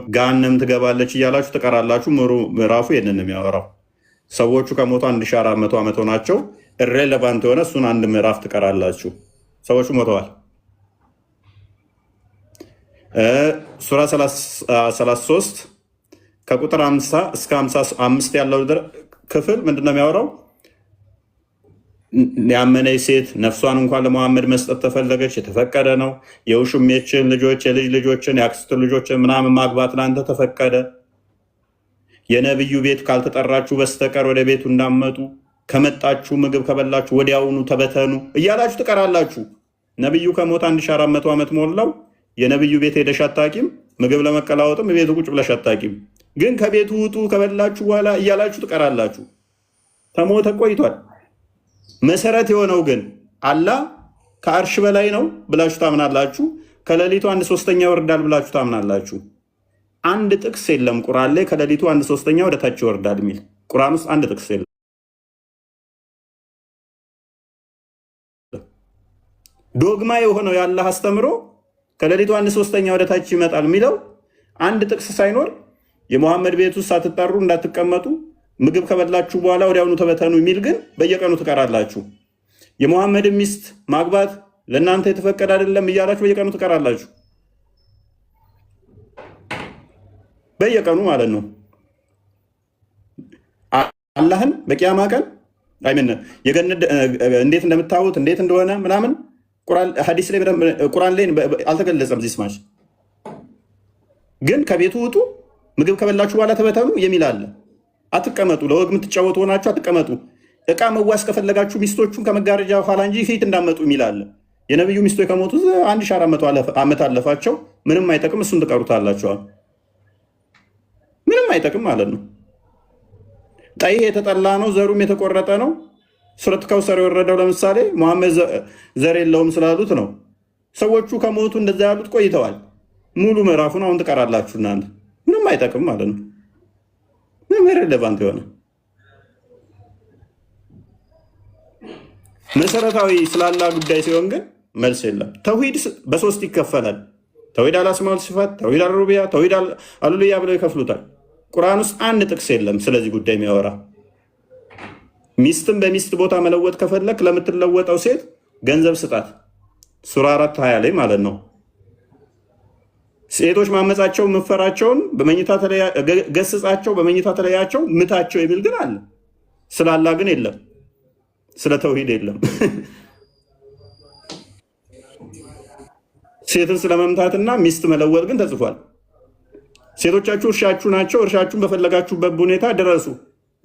ገሃነም ትገባለች እያላችሁ ትቀራላችሁ። ምዕራፉ ይህንን የሚያወራው ሰዎቹ ከሞቱ 1400 ዓመት ሆናቸው። ኢሬሌቫንት የሆነ እሱን አንድ ምዕራፍ ትቀራላችሁ። ሰዎቹ ሞተዋል። ሱራ 33 ከቁጥር 50 እስከ 55 ያለው ክፍል ምንድነው የሚያወራው? ያመነች ሴት ነፍሷን እንኳን ለመሐመድ መስጠት ተፈለገች፣ የተፈቀደ ነው። የውሽሜችን ልጆች፣ የልጅ ልጆችን፣ የአክስት ልጆችን ምናምን ማግባት ለአንተ ተፈቀደ። የነቢዩ ቤት ካልተጠራችሁ በስተቀር ወደ ቤቱ እንዳመጡ፣ ከመጣችሁ ምግብ ከበላችሁ ወዲያውኑ ተበተኑ እያላችሁ ትቀራላችሁ። ነቢዩ ከሞት 1400 ዓመት ሞላው። የነቢዩ ቤት ሄደሽ አታቂም። ምግብ ለመቀላወጥም ቤቱ ቁጭ ብለሽ አታቂም። ግን ከቤቱ ውጡ ከበላችሁ በኋላ እያላችሁ ትቀራላችሁ። ተሞተ ቆይቷል። መሰረት የሆነው ግን አላህ ከአርሽ በላይ ነው ብላችሁ ታምናላችሁ። ከሌሊቱ 1/3 ይወርዳል ብላችሁ ታምናላችሁ። አንድ ጥቅስ የለም ቁርአን ላይ ከሌሊቱ 1/3 ወደ ታች ይወርዳል የሚል ቁርአን ውስጥ አንድ ጥቅስ የለም። ዶግማ የሆነው የአላህ አስተምሮ ከሌሊቱ 1/3 ወደ ታች ይመጣል የሚለው አንድ ጥቅስ ሳይኖር የሙሐመድ ቤት ውስጥ ሳትጠሩ እንዳትቀመጡ ምግብ ከበላችሁ በኋላ ወዲያውኑ ተበተኑ የሚል ግን በየቀኑ ትቀራላችሁ። የሙሐመድ ሚስት ማግባት ለእናንተ የተፈቀደ አይደለም እያላችሁ በየቀኑ ትቀራላችሁ። በየቀኑ ማለት ነው። አላህን በቂያማ ቀን የገነት እንዴት እንደምታዩት እንዴት እንደሆነ ምናምን ሐዲስ ላይ ቁርአን ላይ አልተገለጸም። ዚህ ስማች ግን ከቤቱ ውጡ ምግብ ከበላችሁ በኋላ ተበተኑ የሚል አለ። አትቀመጡ፣ ለወግ የምትጫወቱ ሆናችሁ አትቀመጡ። እቃ መዋስ ከፈለጋችሁ ሚስቶቹን ከመጋረጃ ኋላ እንጂ ፊት እንዳመጡ የሚል አለ። የነቢዩ ሚስቶች ከሞቱ 1400 ዓመት አለፋቸው። ምንም አይጠቅም፣ እሱን ትቀሩታላችኋል። ምንም አይጠቅም ማለት ነው። ጠይህ የተጠላ ነው፣ ዘሩም የተቆረጠ ነው። ሱረት ከውሰር የወረደው ለምሳሌ ሙሐመድ ዘር የለውም ስላሉት ነው። ሰዎቹ ከሞቱ እንደዛ ያሉት ቆይተዋል። ሙሉ ምዕራፉን አሁን ትቀራላችሁ እናንተ። ምንም አይጠቅም ማለት ነው። ምንም ሬሌቫንት የሆነ መሰረታዊ ስላላ ጉዳይ ሲሆን ግን መልስ የለም። ተውሂድ በሶስት ይከፈላል። ተውሂድ አልአስማኡል ወሲፋት፣ ተውሂድ አልሩቡቢያ፣ ተውሂድ አልኡሉሂያ ብለው ይከፍሉታል። ቁርአን ውስጥ አንድ ጥቅስ የለም ስለዚህ ጉዳይ የሚያወራ። ሚስትን በሚስት ቦታ መለወጥ ከፈለክ ለምትለወጠው ሴት ገንዘብ ስጣት። ሱራ 4:20 ላይ ማለት ነው። ሴቶች ማመጻቸው መፈራቸውን ገስጻቸው፣ በመኝታ ተለያቸው፣ ምታቸው የሚል ግን አለ። ስለ አላህ ግን የለም፣ ስለ ተውሂድ የለም። ሴትን ስለመምታትና ሚስት መለወጥ ግን ተጽፏል። ሴቶቻችሁ እርሻችሁ ናቸው፣ እርሻችሁን በፈለጋችሁበት ሁኔታ ድረሱ።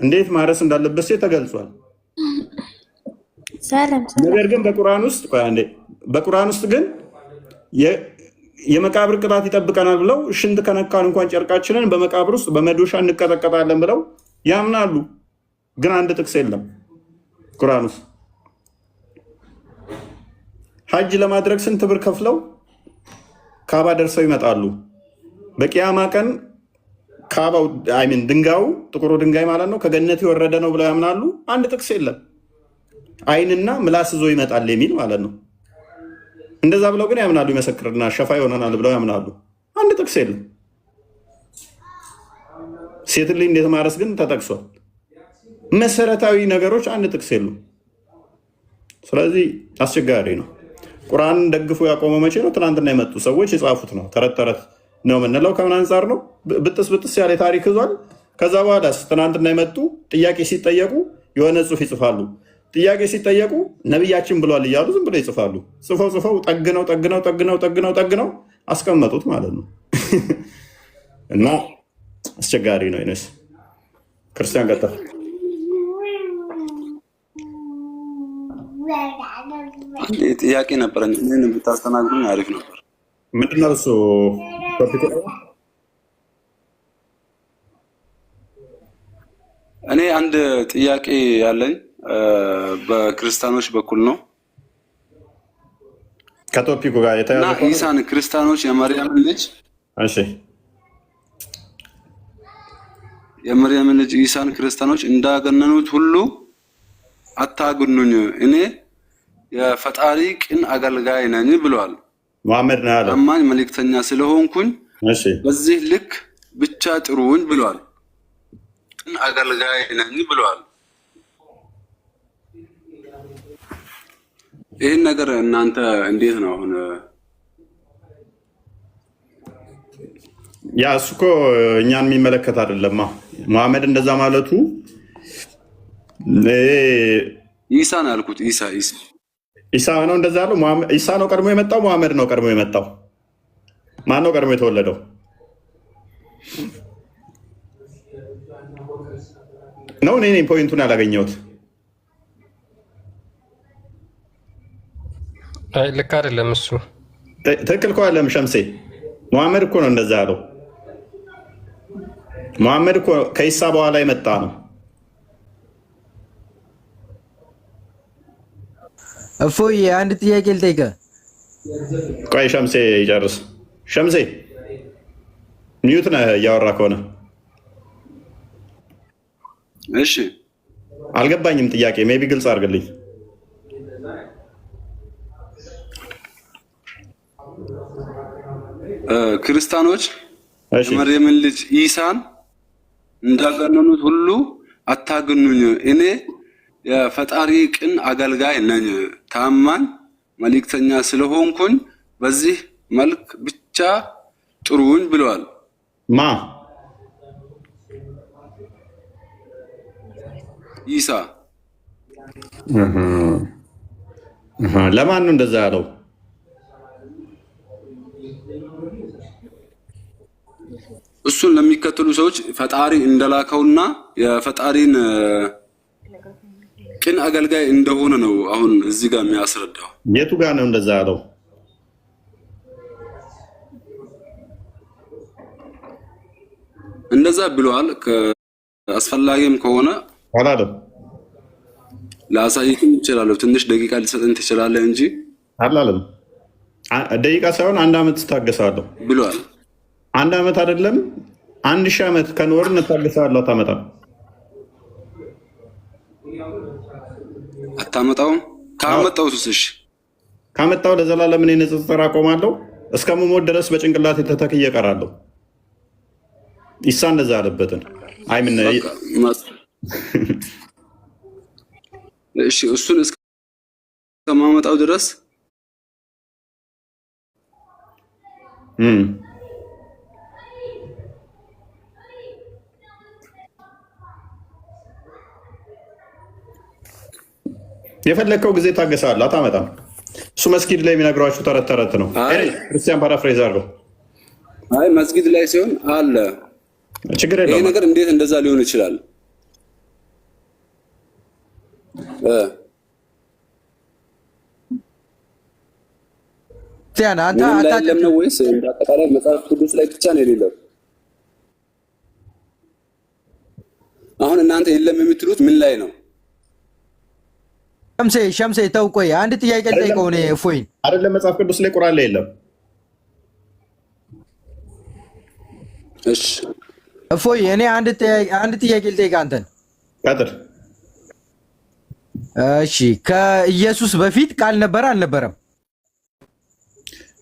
እንዴት ማረስ እንዳለበት ሴት ተገልጿል። ነገር ግን በቁርአን ውስጥ ግን የመቃብር ቅጣት ይጠብቀናል ብለው ሽንት ከነካን እንኳን ጨርቃችንን በመቃብር ውስጥ በመዶሻ እንቀጠቀጣለን ብለው ያምናሉ። ግን አንድ ጥቅስ የለም ቁርአን ውስጥ። ሐጅ ለማድረግ ስንት ብር ከፍለው ካባ ደርሰው ይመጣሉ። በቂያማ ቀን ካባው ድንጋዩ ጥቁሩ ድንጋይ ማለት ነው ከገነት የወረደ ነው ብለው ያምናሉ። አንድ ጥቅስ የለም። አይንና ምላስ ይዞ ይመጣል የሚል ማለት ነው። እንደዛ ብለው ግን ያምናሉ። ይመሰክርና ሸፋ ይሆነናል ብለው ያምናሉ። አንድ ጥቅስ የለም። ሴት ልጅ እንዴት ማረስ ግን ተጠቅሷል። መሰረታዊ ነገሮች አንድ ጥቅስ የሉም። ስለዚህ አስቸጋሪ ነው። ቁርአን ደግፎ ያቆመው መቼ ነው? ትናንትና የመጡ ሰዎች የጻፉት ነው። ተረት ተረት ነው የምንለው ከምን አንጻር ነው? ብጥስ ብጥስ ያለ ታሪክ ይዟል። ከዛ በኋላስ ትናንትና የመጡ ጥያቄ ሲጠየቁ የሆነ ጽሑፍ ይጽፋሉ። ጥያቄ ሲጠየቁ ነቢያችን ብሏል እያሉ ዝም ብለው ይጽፋሉ። ጽፈው ጠግነው አስቀመጡት ማለት ነው። እና አስቸጋሪ ነው። ይነስ ክርስቲያን ቀጠ ጥያቄ ነበረኝ። ምን ብታስተናግዱኝ አሪፍ ነበር። ምንድነው እሱ? እኔ አንድ ጥያቄ ያለኝ በክርስቲያኖች በኩል ነው። ከቶፒኩ ጋር የተያዘ ኢሳን ክርስቲያኖች የመርያም ልጅ የመርያም ልጅ ኢሳን ክርስቲያኖች እንዳገነኑት ሁሉ አታግኑኝ፣ እኔ የፈጣሪ ቅን አገልጋይ ነኝ ብለዋል። መሐመድ ነው ያለው። አማኝ መልእክተኛ ስለሆንኩኝ በዚህ ልክ ብቻ ጥሩኝ ብሏል። አገልጋይ ነኝ ብሏል። ይህን ነገር እናንተ እንዴት ነው አሁን? ያ እሱ እኮ እኛን የሚመለከት አይደለማ። መሐመድ እንደዛ ማለቱ ኢሳ ነው ያልኩት። ኢሳ ነው እንደዛ ያለው። ኢሳ ነው ቀድሞ የመጣው? መሐመድ ነው ቀድሞ የመጣው? ማን ነው ቀድሞ የተወለደው? ነው እኔ ፖይንቱን ያላገኘሁት። ልክ አይደለም እሱ። ትክክል እኮ አይደለም ሸምሴ። መሐመድ እኮ ነው እንደዛ ያለው። መሐመድ እኮ ከኢሳ በኋላ የመጣ ነው። እፎይ አንድ ጥያቄ ልጠይቅህ። ቆይ ሸምሴ ይጨርስ። ሸምሴ ሚዩት ነህ እያወራ ከሆነ። እሺ አልገባኝም ጥያቄ። ሜይ ቢ ግልጽ አድርግልኝ። ክርስቲያኖች የመርየምን ልጅ ኢሳን እንዳገነኑት ሁሉ አታግኑኝ። እኔ የፈጣሪ ቅን አገልጋይ ነኝ፣ ታማኝ መልእክተኛ ስለሆንኩኝ በዚህ መልክ ብቻ ጥሩኝ ብለዋል። ማ ኢሳ ለማን ነው እንደዛ ያለው? እሱን ለሚከተሉ ሰዎች ፈጣሪ እንደላከውና የፈጣሪን ቅን አገልጋይ እንደሆነ ነው አሁን እዚህ ጋር የሚያስረዳው። የቱ ጋር ነው እንደዛ ያለው? እንደዛ ብለዋል። አስፈላጊም ከሆነ አላለም። ላሳይክም እችላለሁ። ትንሽ ደቂቃ ሊሰጥን ትችላለህ እንጂ አላለም። ደቂቃ ሳይሆን 1 ዓመት ታገሳለሁ ብለዋል። 1 ዓመት አይደለም 1000 ዓመት ከኖርን ታገሳለሁ። አታመጣም። አታመጣውም? ካመጣው እሺ፣ ካመጣው ለዘላለም እኔ ንጽጽር አቆማለሁ። እስከምሞት ድረስ በጭንቅላት ተተክዬ እቀራለሁ። ኢሳ እንደዛ አለበትን አይምን እሺ፣ እሱን እስከማመጣው ድረስ የፈለግከው ጊዜ ታገሳለህ። አታመጣም። እሱ መስጊድ ላይ የሚነግሯችሁ ተረት ተረት ነው። ክርስቲያን ፓራፍሬዝ አድርገው። አይ መስጊድ ላይ ሲሆን አለ ችግር ይሄ የለውም። ነገር እንዴት እንደዛ ሊሆን ይችላል? አንተ የለም ነው ወይስ እንዳጠቃላይ መጽሐፍ ቅዱስ ላይ ብቻ ነው የሌለው? አሁን እናንተ የለም የምትሉት ምን ላይ ነው? ሸምሴ ተው፣ ቆይ አንድ ጥያቄ ልጠይቀው። እኔ እፎይን አይደለም መጽሐፍ ቅዱስ ላይ ቁርአን ላይ የለም። እሺ እፎይ፣ እኔ አንድ ጥያቄ ልጠይቅ አንተን። ቀጥል። እሺ፣ ከኢየሱስ በፊት ቃል ነበረ አልነበረም?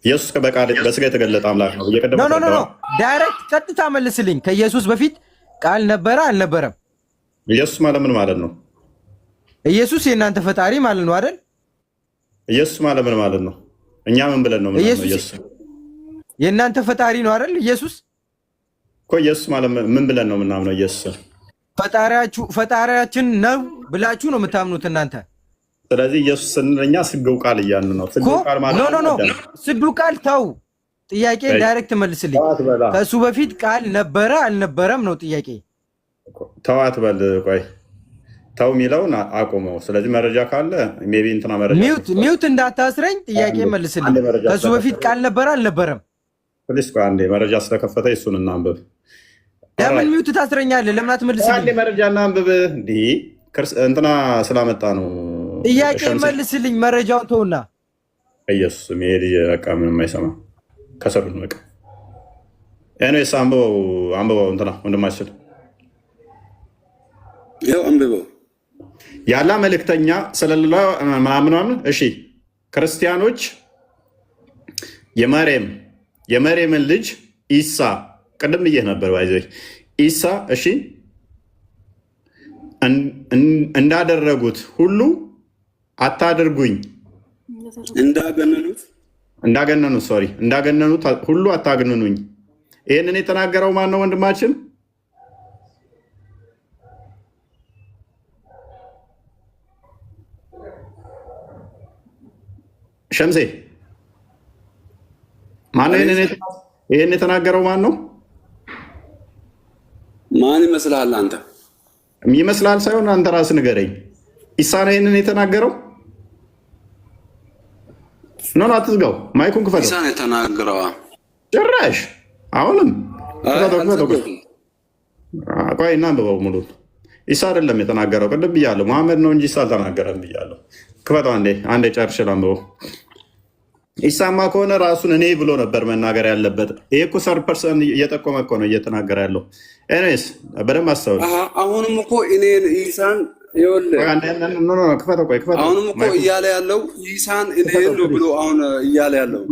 ኢየሱስ በቃል በስጋ የተገለጠ አምላክ ነው። እየቀደመ ኖ ዳይሬክት ቀጥታ መልስልኝ። ከኢየሱስ በፊት ቃል ነበረ አልነበረም? ኢየሱስ ማለት ምን ማለት ነው? ኢየሱስ የእናንተ ፈጣሪ ማለት ነው አይደል? ኢየሱስ ማለት ምን ማለት ነው? እኛ ምን ብለን ነው የምናምነው? ኢየሱስ የእናንተ ፈጣሪ ነው አይደል? ኢየሱስ እኮ ኢየሱስ ማለት ምን ብለን ነው የምናምነው? ኢየሱስ ፈጣሪያችን ነው ብላችሁ ነው የምታምኑት እናንተ። ስለዚህ ኢየሱስ ስንል እኛ ስግው ቃል እያልን ነው። ስግው ቃል ማለት ኖ ስግው ቃል ተው። ጥያቄ ዳይሬክት መልስልኝ። ከእሱ በፊት ቃል ነበረ አልነበረም ነው ጥያቄ። ተዋት በል። ቆይ ተው የሚለውን አቁመው። ስለዚህ መረጃ ካለ ሜይ ቢ እንትና መረጃ ሚውት እንዳታስረኝ። ጥያቄ መልስልኝ። ከእሱ በፊት ቃል ነበረ አልነበረም? ፕሊስ ቆይ አንዴ መረጃ ስለከፈተ እሱን እናንብብ። ለምን ሚውት ታስረኛለህ? ለምን አትመልስልኝ? አንዴ መረጃ እናንብብ። እንዲህ እንትና ስላመጣ ነው። ጥያቄ መልስልኝ። መረጃውን ተውና። ኢየሱስ ሜዲ በቃ ምንም አይሰማም። ከሰሩት በቃ ኤኒዌይስ አንብበው እንትና ወንድማችን ያው አንብበው። ያላ መልእክተኛ ስለሌላ ምናምን። እሺ ክርስቲያኖች የመርየምን ልጅ ኢሳ ቅድም ብዬ ነበር ባይዘይ ኢሳ እሺ እንዳደረጉት ሁሉ አታድርጉኝ እንዳገነኑት ሁሉ አታግንኑኝ። ይህንን የተናገረው ማን ነው ወንድማችን? ሸምሴ ማን ነው? ይህን የተናገረው ማን ነው? ማን ይመስልሃል አንተ? ይመስላል ሳይሆን አንተ ራስህ ንገረኝ። ኢሳ ነው ይህንን የተናገረው? ኖ አትዝጋው፣ ማይኩን ክፈተው። ኢሳ ነው የተናገረው ጭራሽ። አሁንም ቆይ እናንብበው ሙሉ። ኢሳ አይደለም የተናገረው፣ ቅድም ብያለሁ። መሐመድ ነው እንጂ ኢሳ አልተናገረም ብያለሁ። ክፈተው አንዴ ጨርሼ ላንብበው። ኢሳማ ከሆነ ራሱን እኔ ብሎ ነበር መናገር ያለበት። ይሄ እኮ ሰር ፐርሰን እየጠቆመ እኮ ነው እየተናገረ ያለው። ኤኒዌይስ በደንብ አስተውል። አሁንም እኮ እኔ ኢሳን አሁንም እኮ እያለ ያለው ኢሳን እኔ ነው ብሎ አሁን እያለ ያለው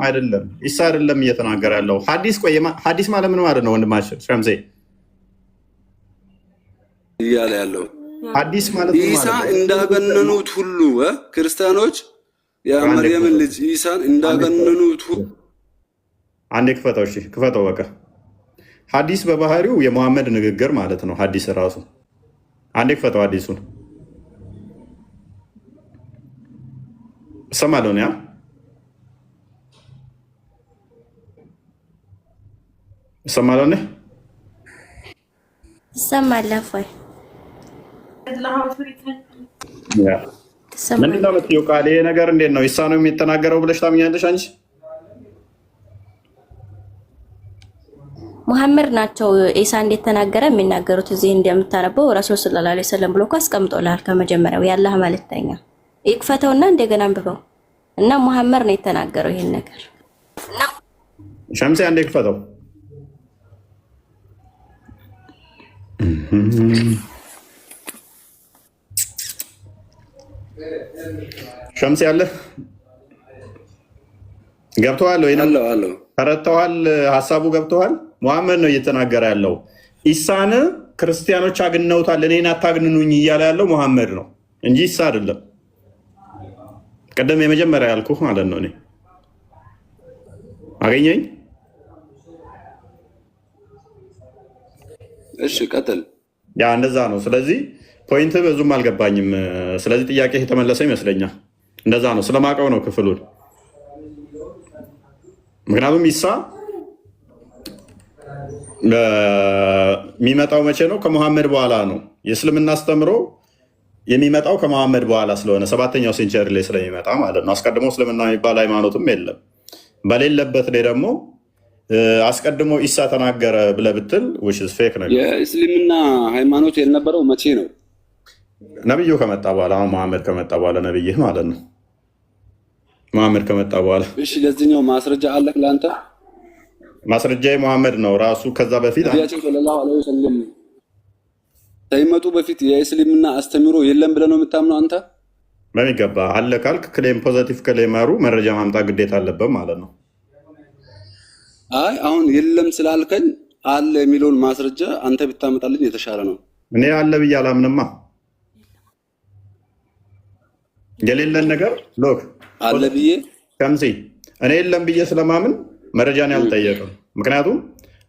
አይደለም። ኢሳ አይደለም እየተናገረ ያለው ሐዲስ። ቆይ ሐዲስ ማለት ምን ማለት ነው ወንድማችን ሸምሴ? እያለ ያለው ሐዲስ ማለት ኢሳ እንዳገነኑት ሁሉ ክርስቲያኖች የመርየምን ልጅ ኢሳን እንዳገነኑት አንዴ ክፈተው። እሺ ክፈተው በቃ። ሐዲስ በባህሪው የመሐመድ ንግግር ማለት ነው። ሐዲስ ራሱ አንዴ ክፈተው። ሐዲሱን እሰማለሁ ነው እሰማለሁ ነው እሰማለሁ ያ ምንድን ነው የምትይው ቃል? ይሄ ነገር እንዴት ነው? ኢሳ ነው የሚተናገረው ብለሽ ታምኛለሽ አንቺ? ሙሐመድ ናቸው ኢሳ እንዴት ተናገረ የሚናገሩት። እዚህ እንደምታነበው ረሱል ሰለላሁ ዐለይሂ ወሰለም ብሎ እኮ አስቀምጦልሃል። ከመጀመሪያው የአላህ መልእክተኛ ይክፈተውና እንደገና አንብበው እና ሙሐመድ ነው የተናገረው ይሄን ነገር። ሸምሴ አንዴ ክፈተው። ሸምሴ ያለ ገብተዋል ወይ? ተረድተዋል? ሀሳቡ ገብተዋል? ሙሐመድ ነው እየተናገረ ያለው። ኢሳን ክርስቲያኖች አግነውታል፣ እኔን አታግንኑኝ እያለ ያለው ሙሐመድ ነው እንጂ ኢሳ አይደለም። ቀደም የመጀመሪያ ያልኩህ ማለት ነው። እኔ አገኘኝ። እሺ ቀጥል። ያ እንደዛ ነው። ስለዚህ ፖይንት ብዙም አልገባኝም። ስለዚህ ጥያቄ የተመለሰ ይመስለኛል። እንደዛ ነው። ስለማውቀው ነው ክፍሉን። ምክንያቱም ኢሳ የሚመጣው መቼ ነው? ከሙሐመድ በኋላ ነው። የእስልምና አስተምሮ የሚመጣው ከሙሐመድ በኋላ ስለሆነ 7ኛው ሴንቸሪ ላይ ስለሚመጣ ማለት ነው። አስቀድሞ እስልምና የሚባል ሃይማኖትም የለም። በሌለበት ላይ ደግሞ አስቀድሞ ኢሳ ተናገረ ብለህ ብትል ፌክ ነው። የእስልምና ሃይማኖት የነበረው መቼ ነው? ነብዩ ከመጣ በኋላ። አሁን መሐመድ ከመጣ በኋላ ነብይህ ማለት ነው። መሐመድ ከመጣ በኋላ። እሺ ለዚህኛው ማስረጃ አለክ ለአንተ? ማስረጃ መሐመድ ነው ራሱ። ከዛ በፊት ነቢያችን ሰለላሁ ዐለይሂ ወሰለም ሳይመጡ በፊት የእስልምና አስተምሮ የለም ብለህ ነው የምታምነው አንተ? በሚገባ አለ ካልክ ክሌም ፖዘቲቭ ክሌመሩ መረጃ ማምጣት ግዴታ አለበት ማለት ነው። አይ አሁን የለም ስላልከኝ አለ የሚለውን ማስረጃ አንተ ብታመጣልኝ የተሻለ ነው። እኔ አለ ብዬ አላምንማ። የሌለን ነገር ሎክ አለ ብዬ ከምሲ እኔ የለም ብዬ ስለማምን መረጃን ያልጠየቅም። ምክንያቱም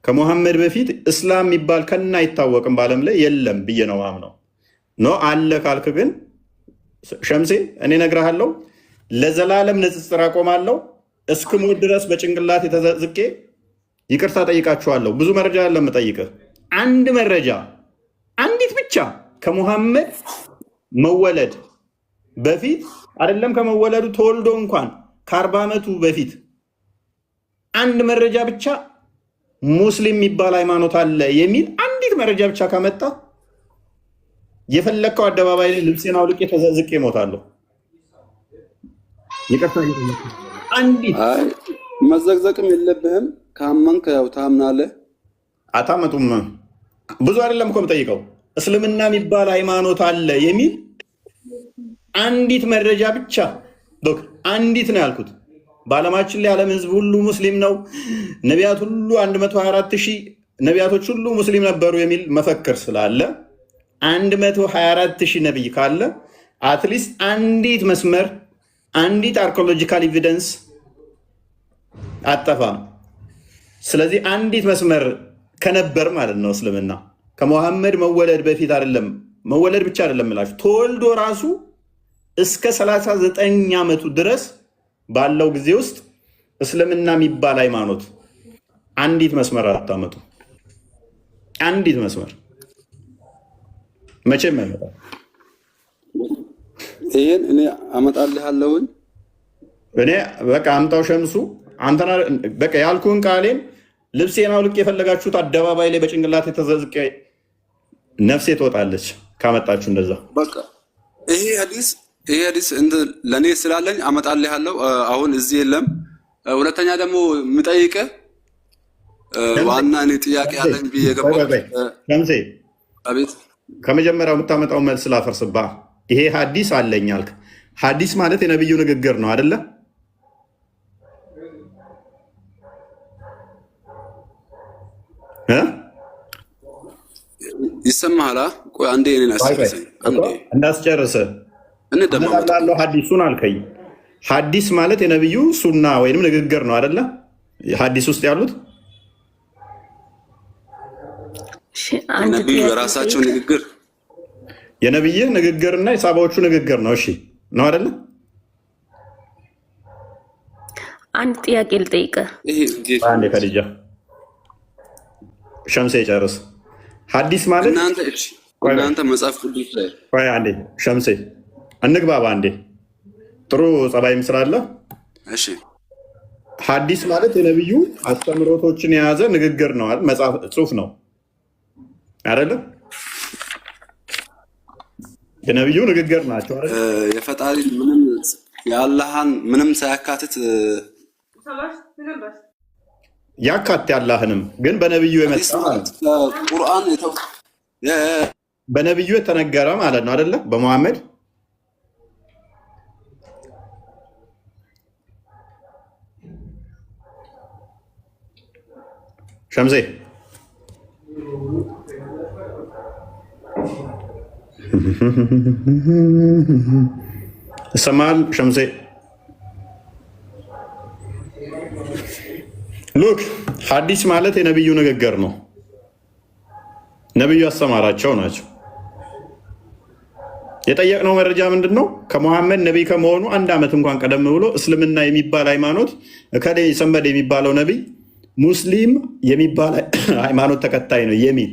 ከሙሐመድ በፊት እስላም የሚባል ከና አይታወቅም በዓለም ላይ የለም ብዬ ነው ማምነው። ኖ አለ ካልክ ግን ሸምሴ እኔ እነግርሃለሁ፣ ለዘላለም ንጽጽር አቆማለሁ። እስክሞት ድረስ በጭንቅላት የተዘዝቄ ይቅርታ ጠይቃችኋለሁ። ብዙ መረጃ ያለ የምጠይቅህ አንድ መረጃ አንዲት ብቻ ከሙሐመድ መወለድ በፊት አይደለም ከመወለዱ ተወልዶ እንኳን ከ40 ዓመቱ በፊት አንድ መረጃ ብቻ ሙስሊም የሚባል ሃይማኖት አለ የሚል አንዲት መረጃ ብቻ ካመጣ የፈለግከው አደባባይ ላይ ልብሴን አውልቄ ተዘዝቄ እሞታለሁ። ይቅርታ አንዲት መዘግዘቅም የለብህም። ካመንክ ያው ታምናለህ። አታመጡም። ብዙ አይደለም እኮ የምጠይቀው እስልምና የሚባል ሃይማኖት አለ የሚል አንዲት መረጃ ብቻ ዶክ አንዲት ነው ያልኩት። በዓለማችን ላይ ዓለም ህዝብ ሁሉ ሙስሊም ነው፣ ነቢያት ሁሉ 124,000 ነቢያቶች ሁሉ ሙስሊም ነበሩ የሚል መፈክር ስላለ 124,000 ነቢይ ካለ አትሊስት አንዲት መስመር አንዲት አርኪኦሎጂካል ኤቪደንስ አጠፋም። ስለዚህ አንዲት መስመር ከነበር ማለት ነው እስልምና ከሙሐመድ መወለድ በፊት አይደለም፣ መወለድ ብቻ አይደለም እላችሁ ተወልዶ ራሱ እስከ 39 ዓመቱ ድረስ ባለው ጊዜ ውስጥ እስልምና የሚባል ሃይማኖት አንዲት መስመር አታመጡ። አንዲት መስመር መቼም አይመጣም። ይሄን እኔ አመጣልሃለሁኝ። እኔ በቃ አምጣው ሸምሱ አንተና በቃ ያልኩን ቃሌን ልብሴን አውልቄ የፈለጋችሁት አደባባይ ላይ በጭንቅላት የተዘዝቀ ነፍሴ ትወጣለች ካመጣችሁ እንደዛ። በቃ ይሄ ሐዲስ ለኔ ስላለኝ አመጣልሃለሁ። አሁን እዚህ የለም። ሁለተኛ ደግሞ የምጠይቅህ ዋና እኔ ጥያቄ አለኝ ብዬ ገባሁ። ሸምሴ አቤት። ከመጀመሪያው የምታመጣው መልስ ላፈርስባ። ይሄ ሐዲስ አለኝ አልክ። ሐዲስ ማለት የነብዩ ንግግር ነው አይደለ? ይሰማሃል? ቆይ አንዴ እኔን አስጨርሰኝ። አንዴ እንዳስጨርሰ እንደማመጣው ሐዲሱን አልከኝ። ሐዲስ ማለት የነብዩ ሱና ወይንም ንግግር ነው አይደለ? ሐዲስ ውስጥ ያሉት ነብዩ የራሳቸው ንግግር የነብይህ ንግግርና የሳባዎቹ ንግግር ነው። እሺ ነው አይደለ? አንድ ጥያቄ ልጠይቅህ። አንዴ ከልጃ ሸምሴ ጨርስ። ሐዲስ ማለት እናንተ መጽሐፍ ቅዱስ ላይ ቆይ አንዴ ሸምሴ እንግባባ አንዴ ጥሩ ጸባይም ስላለ እሺ። ሐዲስ ማለት የነብዩ አስተምሮቶችን የያዘ ንግግር ነው አይደል? መጽሐፍ ጽሑፍ ነው አይደለ? የነብዩ ንግግር ናቸው አይደል? የፈጣሪ ምንም የአላህን ምንም ሳያካትት ያካት ያላህንም ግን በነብዩ የመጣ ቁርአን በነብዩ የተነገረ ማለት ነው አይደለ? በመሐመድ ሸምሴ ይሰማል? ሸምሴ ሉክ ሐዲስ ማለት የነብዩ ንግግር ነው። ነብዩ ያስተማራቸው ናቸው። የጠየቅነው መረጃ ምንድን ነው? ከሙሐመድ ነቢይ ከመሆኑ 1 ዓመት እንኳን ቀደም ብሎ እስልምና የሚባል ሃይማኖት እከሌ ሰመድ የሚባለው ነቢይ ሙስሊም የሚባል ሃይማኖት ተከታይ ነው የሚል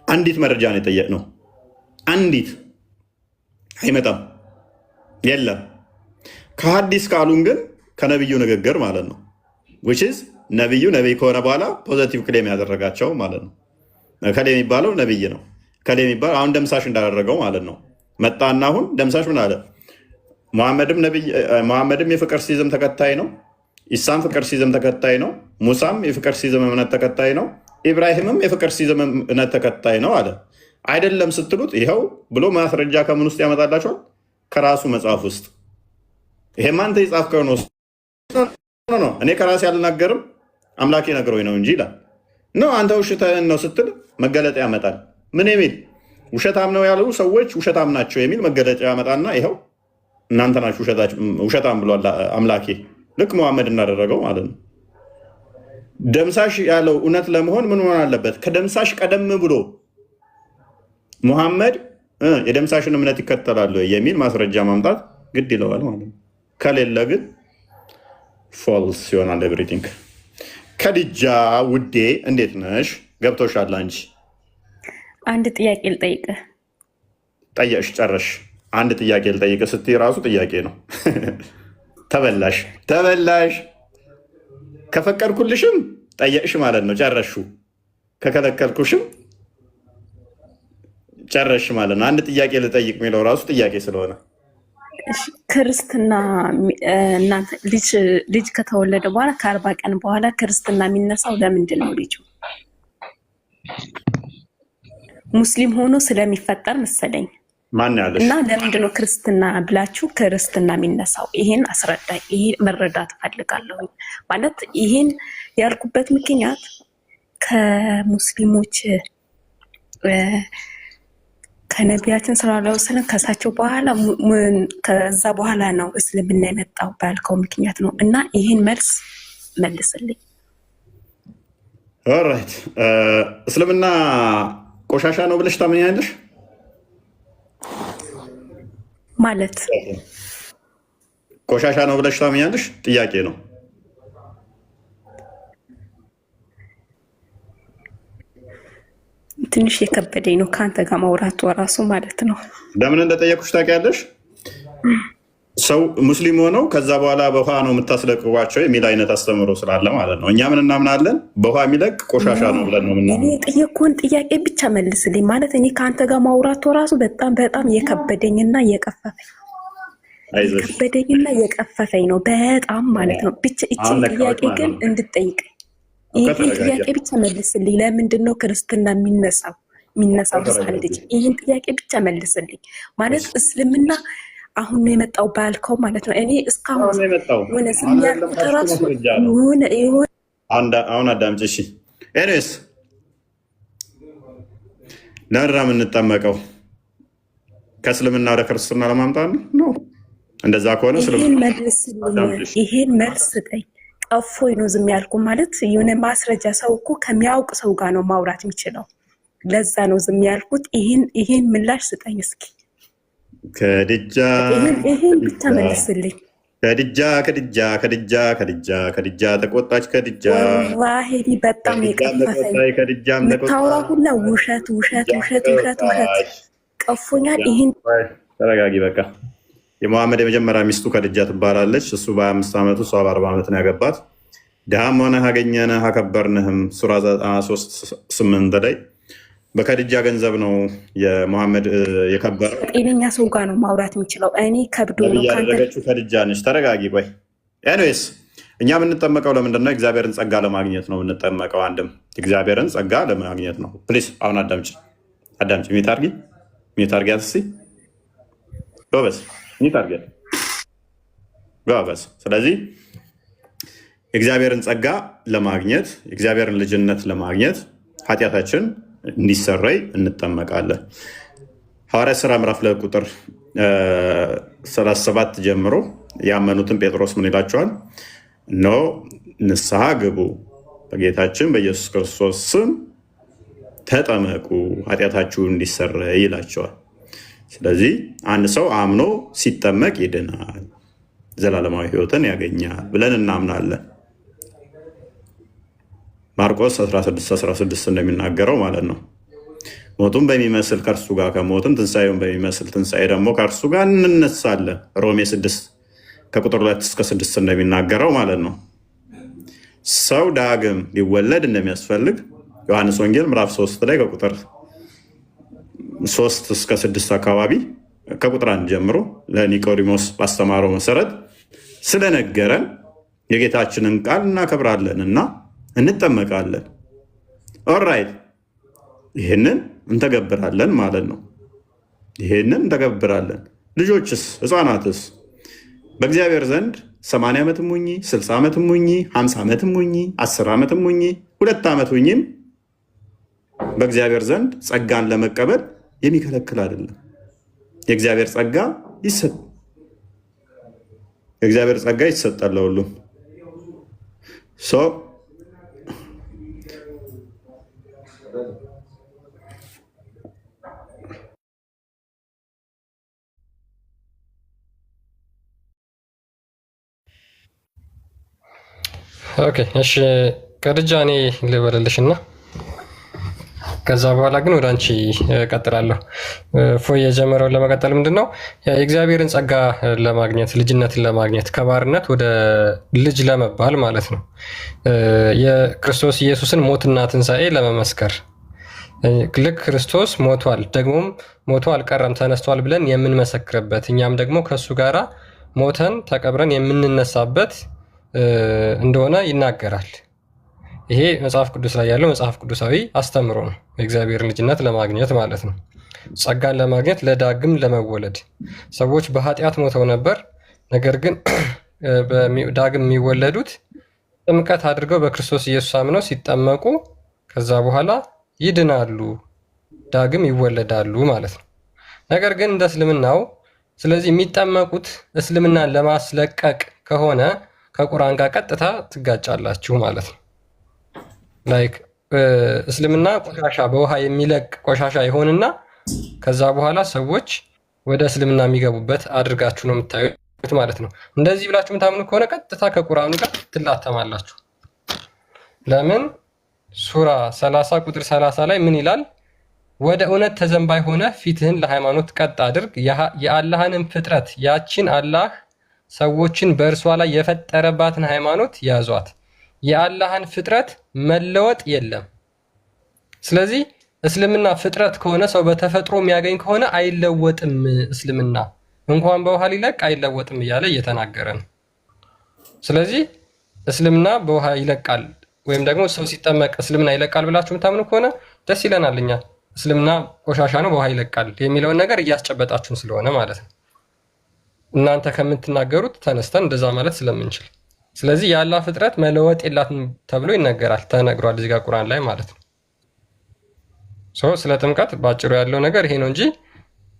አንዲት መረጃ ነው የጠየቅነው። አንዲት አይመጣም፣ የለም። ከሐዲስ ካሉን ግን ከነብዩ ንግግር ማለት ነው። ነብዩ ነቢይ ከሆነ በኋላ ፖዘቲቭ ክሌም ያደረጋቸው ማለት ነው። ከሌ የሚባለው ነብይ ነው። ከሌ የሚባለው አሁን ደምሳሽ እንዳደረገው ማለት ነው። መጣና አሁን ደምሳሽ ምን አለ? መሐመድም የፍቅር ሲዝም ተከታይ ነው። ኢሳም ፍቅር ሲዝም ተከታይ ነው። ሙሳም የፍቅር ሲዝም እምነት ተከታይ ነው። ኢብራሂምም የፍቅር ሲዝም እምነት ተከታይ ነው አለ። አይደለም ስትሉት ይኸው ብሎ ማስረጃ ከምን ውስጥ ያመጣላቸዋል? ከራሱ መጽሐፍ ውስጥ። ይሄማ አንተ የጻፍከው ነው። እኔ ከራሴ አልናገርም አምላኬ ነግሮኝ ነው እንጂ ይላል። ነው አንተ ውሸትህን ነው ስትል መገለጫ ያመጣል። ምን የሚል ውሸታም ነው ያሉ ሰዎች ውሸታም ናቸው የሚል መገለጫ ያመጣና ይኸው እናንተ ናችሁ ውሸታም ብሏል አምላኬ። ልክ መሐመድ እናደረገው ማለት ነው። ደምሳሽ ያለው እውነት ለመሆን ምን ሆን አለበት? ከደምሳሽ ቀደም ብሎ ሙሐመድ የደምሳሽን እምነት ይከተላሉ የሚል ማስረጃ ማምጣት ግድ ይለዋል ማለት ነው። ከሌለ ግን ፎልስ ይሆናል ኤቭሪቲንግ። ከድጃ ውዴ እንዴት ነሽ? ገብቶሻል አንቺ? አንድ ጥያቄ ልጠይቅህ። ጠየቅሽ ጨረሽ። አንድ ጥያቄ ልጠይቅህ ስትይ ራሱ ጥያቄ ነው። ተበላሽ። ከፈቀድኩልሽም ጠየቅሽ ማለት ነው፣ ጨረሹ። ከከለከልኩሽም ጨረሽ ማለት ነው። አንድ ጥያቄ ልጠይቅ የሚለው ራሱ ጥያቄ ስለሆነ ክርስትና እናንተ ልጅ ከተወለደ በኋላ ከ40 ቀን በኋላ ክርስትና የሚነሳው ለምንድን ነው? ልጁ ሙስሊም ሆኖ ስለሚፈጠር መሰለኝ። ማን ያለሽ እና ለምንድነው ክርስትና ብላችሁ ክርስትና የሚነሳው? ይሄን አስረዳኝ። ይሄ መረዳት ፈልጋለሁ። ማለት ይሄን ያልኩበት ምክንያት ከሙስሊሞች ከነቢያችን ሰለላሁ ዐለይሂ ወሰለም ከሳቸው በኋላ ከዛ በኋላ ነው እስልምና የመጣው ባልከው ምክንያት ነው። እና ይሄን መልስ መልስልኝ። ኦልራይት እስልምና ቆሻሻ ነው ብለሽ ታምኛለሽ? ማለት ቆሻሻ ነው ብለሽ ታምኛለሽ? ጥያቄ ነው። ትንሽ የከበደኝ ነው ከአንተ ጋር ማውራቱ ራሱ ማለት ነው። ለምን እንደጠየኩሽ ታውቂያለሽ? ሰው ሙስሊም ሆነው ከዛ በኋላ በውሃ ነው የምታስለቅቋቸው የሚል አይነት አስተምሮ ስላለ ማለት ነው። እኛ ምን እናምናለን? በውሃ የሚለቅ ቆሻሻ ነው ብለን ነው ምናምን። እኔ የጠየኩህን ጥያቄ ብቻ መልስልኝ። ማለት እኔ ከአንተ ጋር ማውራቱ ራሱ በጣም የከበደኝና የቀፈፈኝ ነው በጣም ማለት ነው። ብቻ እችን ጥያቄ ግን እንድጠይቀኝ ይህን ጥያቄ ብቻ መልስልኝ። ለምንድን ነው ክርስትና የሚነሳው ህፃን ልጅ? ይህን ጥያቄ ብቻ መልስልኝ። ማለት እስልምና አሁን ነው የመጣው ባልከው ማለት ነው። እኔ እስካሁን ሆነ ዝም ያልኩት ራሱ አሁን አዳምጪ እሺ። ኤኒዌይስ ለራ የምንጠመቀው ከእስልምና ወደ ክርስትና ለማምጣት ነው። እንደዛ ከሆነ ይሄን መልስ ስጠኝ። ጠፎኝ ነው ዝም ያልኩ ማለት የሆነ ማስረጃ። ሰው እኮ ከሚያውቅ ሰው ጋር ነው ማውራት የሚችለው። ለዛ ነው ዝም ያልኩት። ይሄን ምላሽ ስጠኝ እስኪ። ይሄን ብቻ መልስልኝ። ከድጃ ተቆጣች። ከድጃ ዋሄዲ በጣም የቀፈፈኝ የምታወራ ሁላ ውሸት ቀፎኛል። ይሄን ተረጋጊ በቃ። የመሐመድ የመጀመሪያ ሚስቱ ከድጃ ትባላለች። እሱ በ25 ዓመቱ እሷ በ40 ዓመት ነው ያገባት። ድሃም ሆነህ አገኘንህ አከበርንህም ሱራ 93:8 ላይ በከድጃ ገንዘብ ነው የመሐመድ የከበረው። ጤነኛ ሰው ጋር ነው ማውራት የሚችለው። እኔ ከብዶ ነው ያደረገችው ከድጃ ነች። ተረጋጊ ቆይ። ኤኒዌይስ እኛ የምንጠመቀው ለምንድን ነው? እግዚአብሔርን ጸጋ ለማግኘት ነው የምንጠመቀው። አንድም እግዚአብሔርን ጸጋ ለማግኘት ነው። ፕሊስ አሁን አዳምጪ። ሚዩት አድርጊያት እስኪ ጎበዝ። ሚዩት አድርጊያት ጎበዝ። ስለዚህ የእግዚአብሔርን ጸጋ ለማግኘት የእግዚአብሔርን ልጅነት ለማግኘት ኃጢአታችን እንዲሰረይ እንጠመቃለን። ሐዋርያት ሥራ ምዕራፍ 2 ቁጥር 37 ጀምሮ ያመኑትን ጴጥሮስ ምን ይላቸዋል? እነሆ ንስሐ ግቡ፣ በጌታችን በኢየሱስ ክርስቶስ ስም ተጠመቁ፣ ኃጢአታችሁ እንዲሰረይ ይላቸዋል። ስለዚህ አንድ ሰው አምኖ ሲጠመቅ ይድናል፣ ዘላለማዊ ሕይወትን ያገኛል ብለን እናምናለን። ማርቆስ 16:16 እንደሚናገረው ማለት ነው። ሞቱን በሚመስል ከእርሱ ጋር ከሞትን ትንሣኤውን በሚመስል ትንሣኤ ደግሞ ከእርሱ ጋር እንነሳለን። ሮሜ 6 ከቁጥር 2-6 እንደሚናገረው ማለት ነው። ሰው ዳግም ሊወለድ እንደሚያስፈልግ ዮሐንስ ወንጌል ምዕራፍ 3 ላይ ከቁጥር 3-6 አካባቢ ከቁጥር 1 ጀምሮ ለኒቆዲሞስ ባስተማረው መሰረት ስለነገረን የጌታችንን ቃል እናከብራለን እና እንጠመቃለን። ኦልራይት ይህንን እንተገብራለን ማለት ነው። ይህንን እንተገብራለን። ልጆችስ ህፃናትስ በእግዚአብሔር ዘንድ 80 ዓመትም ሁኚ 60 ዓመትም ሁኚ 50 ዓመትም ሁኚ 10 ዓመትም ሁኚ 2 ዓመት ሁኚም በእግዚአብሔር ዘንድ ጸጋን ለመቀበል የሚከለክል አይደለም። የእግዚአብሔር ጸጋ ይሰጣል ለሁሉም። ኦኬ እሺ፣ ከድጃ እኔ ልበልልሽና ከዛ በኋላ ግን ወደ አንቺ እቀጥላለሁ። ፎይ የጀመረውን ለመቀጠል ምንድን ነው የእግዚአብሔርን ጸጋ ለማግኘት ልጅነትን ለማግኘት ከባርነት ወደ ልጅ ለመባል ማለት ነው። የክርስቶስ ኢየሱስን ሞትና ትንሣኤ ለመመስከር ልክ ክርስቶስ ሞቷል፣ ደግሞም ሞቶ አልቀረም ተነስቷል ብለን የምንመሰክርበት እኛም ደግሞ ከእሱ ጋራ ሞተን ተቀብረን የምንነሳበት እንደሆነ ይናገራል። ይሄ መጽሐፍ ቅዱስ ላይ ያለው መጽሐፍ ቅዱሳዊ አስተምሮ ነው፣ የእግዚአብሔርን ልጅነት ለማግኘት ማለት ነው። ጸጋን ለማግኘት ለዳግም ለመወለድ ሰዎች በኃጢአት ሞተው ነበር። ነገር ግን ዳግም የሚወለዱት ጥምቀት አድርገው በክርስቶስ ኢየሱስ አምነው ሲጠመቁ ከዛ በኋላ ይድናሉ፣ ዳግም ይወለዳሉ ማለት ነው። ነገር ግን እንደ እስልምናው ስለዚህ የሚጠመቁት እስልምናን ለማስለቀቅ ከሆነ ከቁርአን ጋር ቀጥታ ትጋጫላችሁ ማለት ነው። ላይክ እስልምና ቆሻሻ በውሃ የሚለቅ ቆሻሻ ይሆንና ከዛ በኋላ ሰዎች ወደ እስልምና የሚገቡበት አድርጋችሁ ነው የምታዩት ማለት ነው። እንደዚህ ብላችሁ የምታምኑ ከሆነ ቀጥታ ከቁርአኑ ጋር ትላተማላችሁ። ለምን ሱራ 30 ቁጥር 30 ላይ ምን ይላል? ወደ እውነት ተዘንባይ ሆነ ፊትህን ለሃይማኖት ቀጥ አድርግ፣ የአላህንም ፍጥረት ያችን አላህ ሰዎችን በእርሷ ላይ የፈጠረባትን ሃይማኖት ያዟት። የአላህን ፍጥረት መለወጥ የለም። ስለዚህ እስልምና ፍጥረት ከሆነ ሰው በተፈጥሮ የሚያገኝ ከሆነ አይለወጥም። እስልምና እንኳን በውሃ ሊለቅ አይለወጥም እያለ እየተናገረ ነው። ስለዚህ እስልምና በውሃ ይለቃል ወይም ደግሞ ሰው ሲጠመቅ እስልምና ይለቃል ብላችሁ የምታምኑ ከሆነ ደስ ይለናል። እኛ እስልምና ቆሻሻ ነው በውሃ ይለቃል የሚለውን ነገር እያስጨበጣችሁን ስለሆነ ማለት ነው። እናንተ ከምትናገሩት ተነስተን እንደዛ ማለት ስለምንችል፣ ስለዚህ የአላህ ፍጥረት መለወጥ የላትም ተብሎ ይነገራል፣ ተነግሯል እዚህ ጋር ቁርአን ላይ ማለት ነው። ስለ ጥምቀት ባጭሩ ያለው ነገር ይሄ ነው እንጂ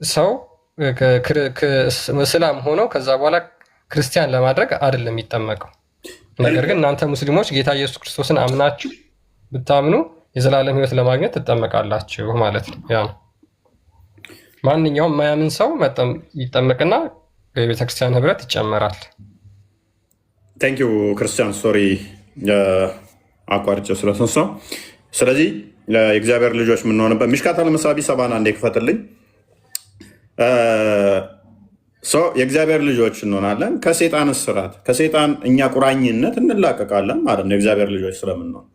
ሰው እስላም ሆነው ከዛ በኋላ ክርስቲያን ለማድረግ አይደለም የሚጠመቀው። ነገር ግን እናንተ ሙስሊሞች ጌታ ኢየሱስ ክርስቶስን አምናችሁ ብታምኑ የዘላለም ሕይወት ለማግኘት ትጠመቃላችሁ ማለት ነው። ያ ማንኛውም የማያምን ሰው ይጠመቅና የቤተክርስቲያን ህብረት ይጨመራል። ቴንክ ዩ ክርስቲያን ሶሪ አቋርጬ ስለተነሳው። ስለዚህ የእግዚአብሔር ልጆች የምንሆንበት ሚሽካት አለመሳቢ ሰባና እንደ ክፈትልኝ የእግዚአብሔር ልጆች እንሆናለን። ከሴጣን እስራት ከሴጣን እኛ ቁራኝነት እንላቀቃለን ማለት ነው። የእግዚአብሔር ልጆች ስለምንሆን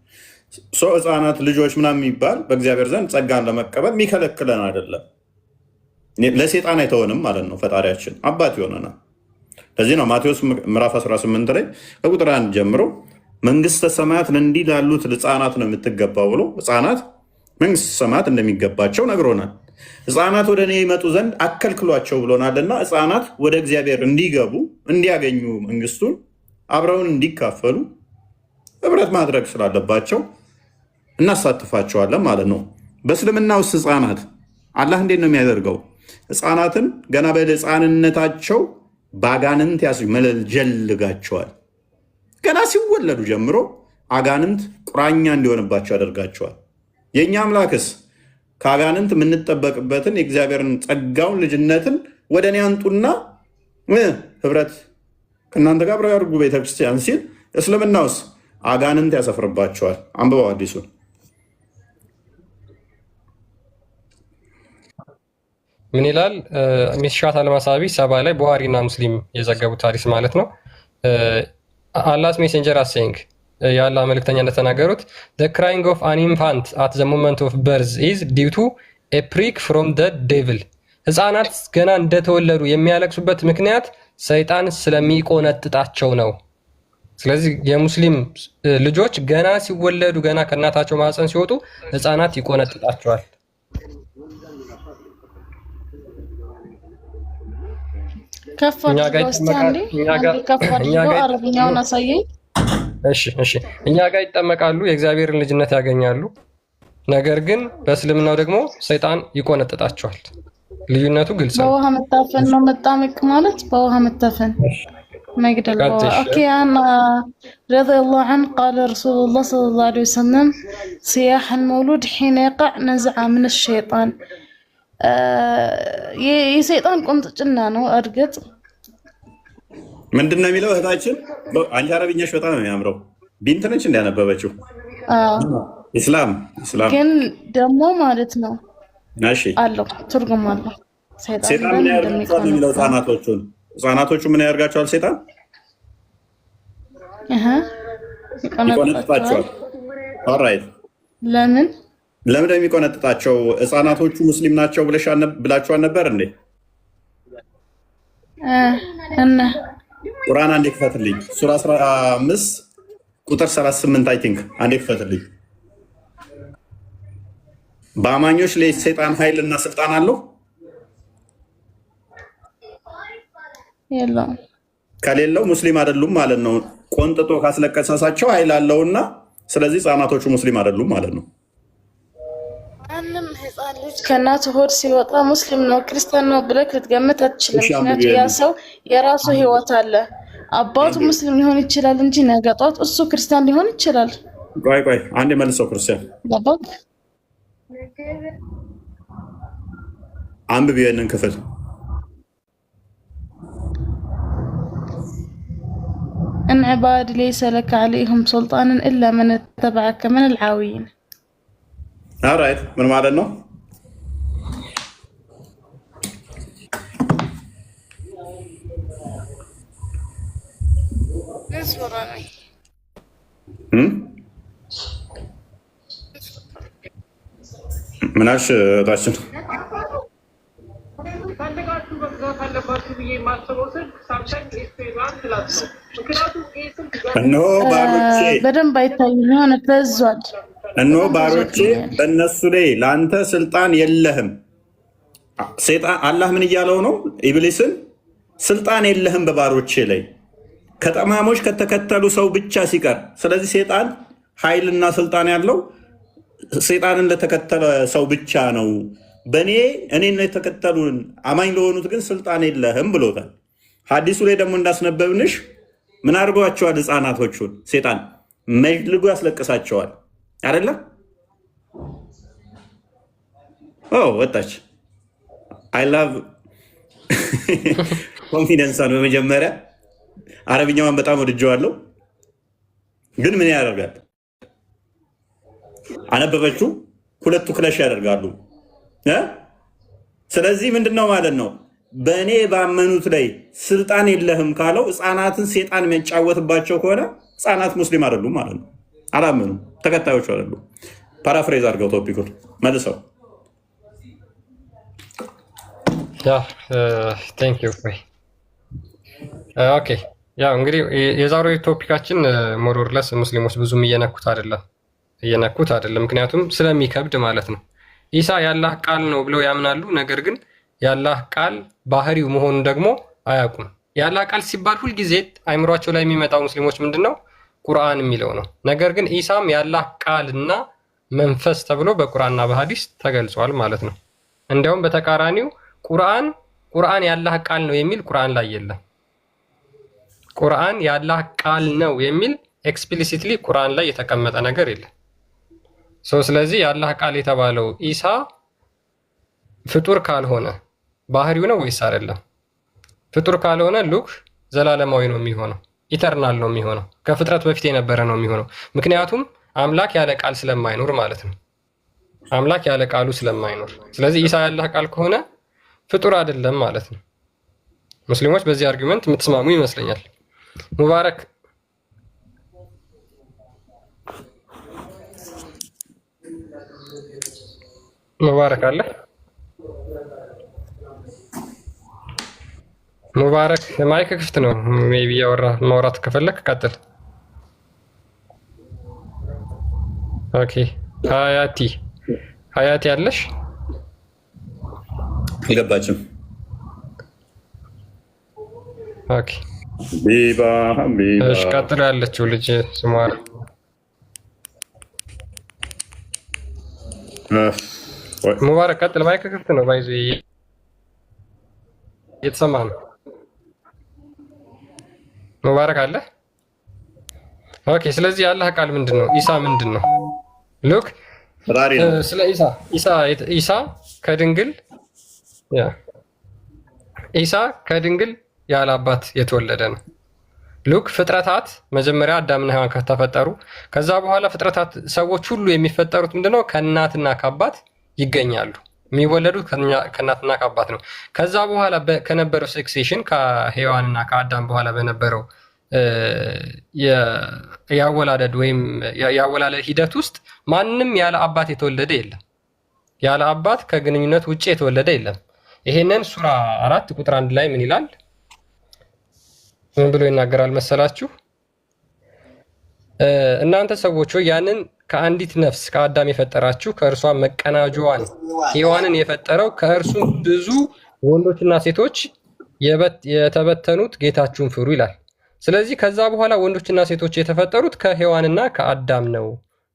ህፃናት ልጆች ምናምን የሚባል በእግዚአብሔር ዘንድ ጸጋን ለመቀበል የሚከለክለን አይደለም። ለሴጣን አይተወንም ማለት ነው። ፈጣሪያችን አባት ይሆነናል። ለዚህ ነው ማቴዎስ ምዕራፍ 18 ላይ ከቁጥር 1 ጀምሮ መንግስተ ሰማያት እንዲህ ላሉት ህፃናት ነው የምትገባው ብሎ ህፃናት መንግስተ ሰማያት እንደሚገባቸው ነግሮናል። ህፃናት ወደ እኔ ይመጡ ዘንድ አከልክሏቸው ብሎናልና ህፃናት ወደ እግዚአብሔር እንዲገቡ እንዲያገኙ መንግስቱን አብረውን እንዲካፈሉ ህብረት ማድረግ ስላለባቸው እናሳትፋቸዋለን ማለት ነው። በእስልምና ውስጥ ህፃናት አላህ እንዴት ነው የሚያደርገው? ህፃናትን ገና በህፃንነታቸው በአጋንንት መለጀልጋቸዋል። ገና ሲወለዱ ጀምሮ አጋንንት ቁራኛ እንዲሆንባቸው ያደርጋቸዋል። የእኛ አምላክስ ከአጋንንት የምንጠበቅበትን የእግዚአብሔርን ጸጋውን ልጅነትን ወደ እኔ አንጡና ህብረት ከእናንተ ጋር አብረው ያድርጉ ቤተክርስቲያን ሲል፣ እስልምናውስ አጋንንት ያሰፍርባቸዋል። አንብበው አዲሱን ምን ይላል? ሚሽካት አልመሳቢ 7 ላይ ቡሃሪና ሙስሊም የዘገቡት ሐዲስ ማለት ነው። አላህስ ሜሴንጀር አሴይንግ የአላህ መልእክተኛ እንደተናገሩት the crying of an infant at the moment of birth is due to a prick from the devil። ህፃናት ገና እንደተወለዱ የሚያለቅሱበት ምክንያት ሰይጣን ስለሚቆነጥጣቸው ነው። ስለዚህ የሙስሊም ልጆች ገና ሲወለዱ ገና ከእናታቸው ማህፀን ሲወጡ ህፃናት ይቆነጥጣቸዋል። እኛ ጋር ይጠመቃሉ፣ የእግዚአብሔርን ልጅነት ያገኛሉ። ነገር ግን በእስልምናው ደግሞ ሰይጣን ይቆነጥጣቸዋል። ልዩነቱ ግልጽ ነው። በውሃ መታፈን ነው መጣመቅ ማለት በውሃ መታፈን መግደል። ኦኬ አና ረዲየላሁ ዐን ቃለ ረሱሉላህ ሰለላሁ ዐለይሂ ወሰለም ሲያህ المولود حين يقع نزع من الشيطان የሰይጣን ቁንጥጭና ነው። እርግጥ ምንድን ነው የሚለው እህታችን? አንቺ አረብኛሽ በጣም ነው የሚያምረው። ቢንት ነች እንዳነበበችው ኢስላም ግን ደግሞ ማለት ነው እሺ አለው ትርጉም አለው። ሰይጣን ምን ያደርጋቸዋል የሚለው ህፃናቶቹ ምን ያደርጋቸዋል? ሰይጣን ይቆነጥጣቸዋል። ኦልራይት ለምን የሚቆነጥጣቸው? ህፃናቶቹ ሙስሊም ናቸው ብላችኋል ነበር እንዴ? እና ቁርአን አንዴ ክፈትልኝ። ሱራ 15 ቁጥር 38 አይ ቲንክ አንዴ ክፈትልኝ። በአማኞች ላይ ሰይጣን ኃይልና ስልጣን አለው የለውም። ከሌለው ሙስሊም አይደሉም ማለት ነው። ቆንጥጦ ካስለቀሳቸው ኃይል አለውና ስለዚህ ህፃናቶቹ ሙስሊም አይደሉም ማለት ነው። ማንም ህፃን ልጅ ከእናቱ ሆድ ሲወጣ ሙስሊም ነው ክርስቲያን ነው ብለህ ልትገምት አትችልም። ምክንያቱም ያ ሰው የራሱ ህይወት አለ። አባቱ ሙስሊም ሊሆን ይችላል እንጂ ነገ ጧት እሱ ክርስቲያን ሊሆን ይችላል። ቆይ አንድ መልሰው ክርስቲያን አንብብ ይሄንን ክፍል إن عبادي ليس لك عليهم سلطان إلا من اتبعك من العاوين. alright ምን ማለት ነው? ምናሽ ታችን እነሆ ባሮቼ በደንብ አይታይም የሆነ ፈዟል። እነሆ ባሮቼ በእነሱ ላይ ለአንተ ስልጣን የለህም። ሰይጣን አላህ ምን እያለው ነው? ኢብሊስን ስልጣን የለህም በባሮቼ ላይ ከጠማሞች ከተከተሉ ሰው ብቻ ሲቀር። ስለዚህ ሰይጣን ኃይልና ስልጣን ያለው ሰይጣንን ለተከተለ ሰው ብቻ ነው። እኔን የተከተሉን አማኝ ለሆኑት ግን ስልጣን የለህም ብሎታል። ሐዲሱ ላይ ደግሞ እንዳስነበብንሽ ምን አድርጓቸዋል? ህፃናቶቹን ሰይጣን መልጎ ያስለቅሳቸዋል አይደለም? ወጣች። አይ ላቭ ኮንፊደንሷን በመጀመሪያ አረብኛዋን በጣም ወድጀዋለሁ። ግን ምን ያደርጋል? አነበበችው። ሁለቱ ክለሽ ያደርጋሉ። ስለዚህ ምንድነው ማለት ነው? በእኔ ባመኑት ላይ ስልጣን የለህም ካለው ህፃናትን ሴጣን የሚያጫወትባቸው ከሆነ ህፃናት ሙስሊም አይደሉም ማለት ነው። አላመኑም፣ ተከታዮቹ አይደሉም። ፓራፍሬዝ አድርገው ቶፒኩን መልሰው። ኦኬ ያው እንግዲህ የዛሬው ቶፒካችን ሞሮርለስ ሙስሊሞች ብዙም እየነኩት አይደለም። ምክንያቱም ስለሚከብድ ማለት ነው። ኢሳ የአላህ ቃል ነው ብለው ያምናሉ። ነገር ግን የአላህ ቃል ባህሪው መሆኑን ደግሞ አያውቁም። የአላህ ቃል ሲባል ሁልጊዜ አይምሯቸው ላይ የሚመጣው ሙስሊሞች ምንድን ነው? ቁርአን የሚለው ነው። ነገር ግን ኢሳም የአላህ ቃልና መንፈስ ተብሎ በቁርአንና በሐዲስ ተገልጿል ማለት ነው። እንዲያውም በተቃራኒው ቁርአን የአላህ ቃል ነው የሚል ቁርአን ላይ የለም። ቁርአን የአላህ ቃል ነው የሚል ኤክስፕሊሲትሊ ቁርአን ላይ የተቀመጠ ነገር የለም። ስለዚህ የአላህ ቃል የተባለው ኢሳ ፍጡር ካልሆነ ባህሪው ነው ወይስ አይደለም? ፍጡር ካልሆነ ሉክ ዘላለማዊ ነው የሚሆነው፣ ኢተርናል ነው የሚሆነው፣ ከፍጥረት በፊት የነበረ ነው የሚሆነው። ምክንያቱም አምላክ ያለ ቃል ስለማይኖር ማለት ነው። አምላክ ያለ ቃሉ ስለማይኖር፣ ስለዚህ ኢሳ ያላህ ቃል ከሆነ ፍጡር አይደለም ማለት ነው። ሙስሊሞች በዚህ አርጊመንት የምትስማሙ ይመስለኛል። ሙባረክ አለ። ሙባረክ ማይክ ክፍት ነው። ሜቢ ማውራት ከፈለክ ቀጥል። ኦኬ ሀያቲ አለሽ? አልገባችም። ኦኬ እሺ፣ ቀጥሎ ያለችው ልጅ ስሟ ሙባረክ ቀጥል። ማይክ ክፍት ነው። ባይዞ የተሰማ ነው። ሙባረክ አለ። ኦኬ ስለዚህ የአላህ ቃል ምንድን ነው? ኢሳ ምንድን ነው? ሉክ ስለ ኢሳ ከድንግል ያለ አባት የተወለደ ነው። ሉክ ፍጥረታት መጀመሪያ አዳምና ሔዋን ከተፈጠሩ ከዛ በኋላ ፍጥረታት ሰዎች ሁሉ የሚፈጠሩት ምንድነው? ከእናትና ከአባት ይገኛሉ። የሚወለዱት ከእናትና ከአባት ነው። ከዛ በኋላ ከነበረው ሴክሴሽን ከሔዋንና ከአዳም በኋላ በነበረው የአወላለድ ወይም የአወላለድ ሂደት ውስጥ ማንም ያለ አባት የተወለደ የለም። ያለ አባት ከግንኙነት ውጭ የተወለደ የለም። ይሄንን ሱራ 4 ቁጥር 1 ላይ ምን ይላል? ምን ብሎ ይናገራል መሰላችሁ? እናንተ ሰዎች ሆይ ያንን ከአንዲት ነፍስ ከአዳም የፈጠራችሁ ከእርሷ መቀናጇዋን ሔዋንን የፈጠረው ከእርሱ ብዙ ወንዶችና ሴቶች የተበተኑት ጌታችሁን ፍሩ ይላል። ስለዚህ ከዛ በኋላ ወንዶችና ሴቶች የተፈጠሩት ከሔዋንና ከአዳም ነው።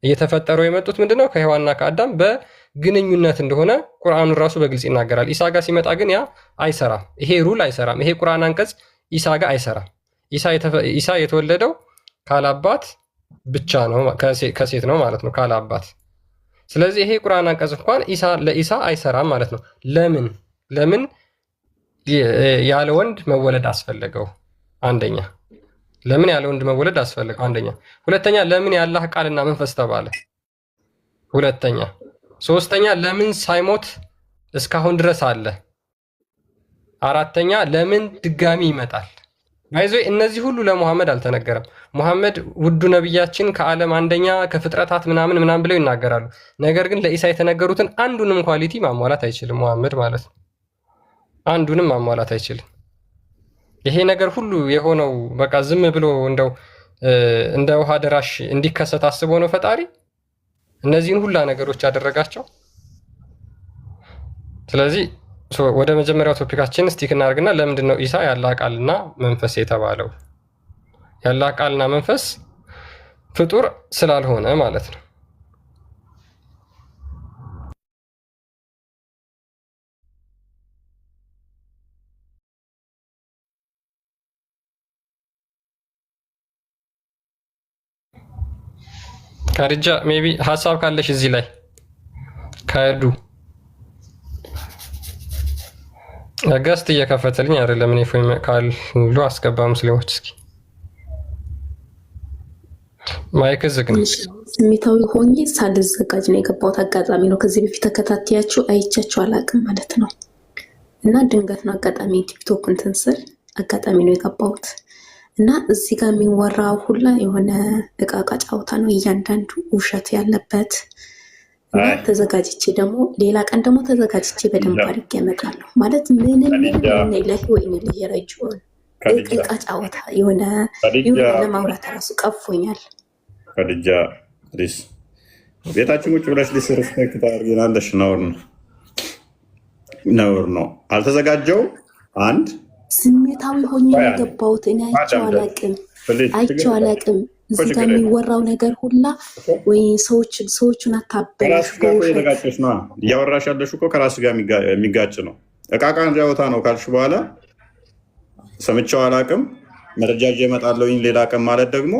እየተፈጠሩ የመጡት ምንድነው? ከሔዋንና ከአዳም በግንኙነት እንደሆነ ቁርአኑን ራሱ በግልጽ ይናገራል። ኢሳ ጋር ሲመጣ ግን ያ አይሰራም። ይሄ ሩል አይሰራም። ይሄ ቁርአን አንቀጽ ኢሳ ጋር አይሰራም። ኢሳ የተወለደው ካላባት ብቻ ነው፣ ከሴት ነው ማለት ነው፣ ካላባት። ስለዚህ ይሄ ቁርአን አንቀጽ እንኳን ለኢሳ አይሰራም ማለት ነው። ለምን ያለ ወንድ መወለድ አስፈለገው? አንደኛ ለምን ያለ ወንድ መወለድ አስፈለገው? አንደኛ። ሁለተኛ ለምን የአላህ ቃልና መንፈስ ተባለ? ሁለተኛ። ሶስተኛ ለምን ሳይሞት እስካሁን ድረስ አለ? አራተኛ ለምን ድጋሚ ይመጣል? አይዞ እነዚህ ሁሉ ለሙሐመድ አልተነገረም። ሙሐመድ ውዱ ነብያችን ከዓለም አንደኛ ከፍጥረታት ምናምን ብለው ይናገራሉ። ነገር ግን ለኢሳ የተነገሩትን አንዱንም ኳሊቲ ማሟላት አይችልም ሙሐመድ ማለት ነው። አንዱንም ማሟላት አይችልም። ይሄ ነገር ሁሉ የሆነው በቃ ዝም ብሎ እንደው እንደ ውሃ ደራሽ እንዲከሰት አስቦ ነው ፈጣሪ እነዚህን ሁላ ነገሮች ያደረጋቸው። ስለዚህ ወደ መጀመሪያው ቶፒካችን ስቲክ እናድርግና ለምንድን ነው ኢሳ የአላህ ቃልና መንፈስ የተባለው? የአላህ ቃልና መንፈስ ፍጡር ስላልሆነ ማለት ነው። ካርጃ ሜቢ ሀሳብ ካለሽ እዚህ ላይ ካዱ ገስት እየከፈተልኝ አይደለም። እኔ ፎይ ካሉ አስገባ ሙስሊሞች። እስኪ ማይክ ዝግ ነው። ስሜታዊ ሆኜ ሳልዘጋጅ ነው የገባሁት። አጋጣሚ ነው። ከዚህ በፊት ተከታተያችሁ አይቻችሁ አላቅም ማለት ነው። እና ድንገት ነው አጋጣሚ ቲክቶክ እንትን ስል አጋጣሚ ነው የገባሁት። እና እዚህ ጋር የሚወራው ሁላ የሆነ እቃቃ ጫወታ ነው፣ እያንዳንዱ ውሸት ያለበት። እና ተዘጋጅቼ ደግሞ ሌላ ቀን ደግሞ ተዘጋጅቼ በደንብ አድርጌ እመጣለሁ ማለት ምንም ላይ ወይ ለየረጅውን እቃ ጫወታ የሆነ ለማውራት ራሱ ቀፎኛል። ከድጃ ሪስ ቤታችን ቁጭ ብለሽ ሊስ ሪስፔክት ታደርጊናለሽ። ነውር ነው። አልተዘጋጀው አንድ ስሜታዊ ሆኜ የገባሁት እኔ አይቼው አላቅም። እዚህ ጋር የሚወራው ነገር ሁላ ወይ ሰዎቹን አታበላሽ። የተጋጨሽ ነው እያወራሽ ያለሽ እኮ ከራስ ጋር የሚጋጭ ነው። እቃቃ ጨዋታ ነው ካልሽ በኋላ ሰምቼው አላቅም መረጃ ይዤ እመጣለሁኝ ሌላ ቀን ማለት ደግሞ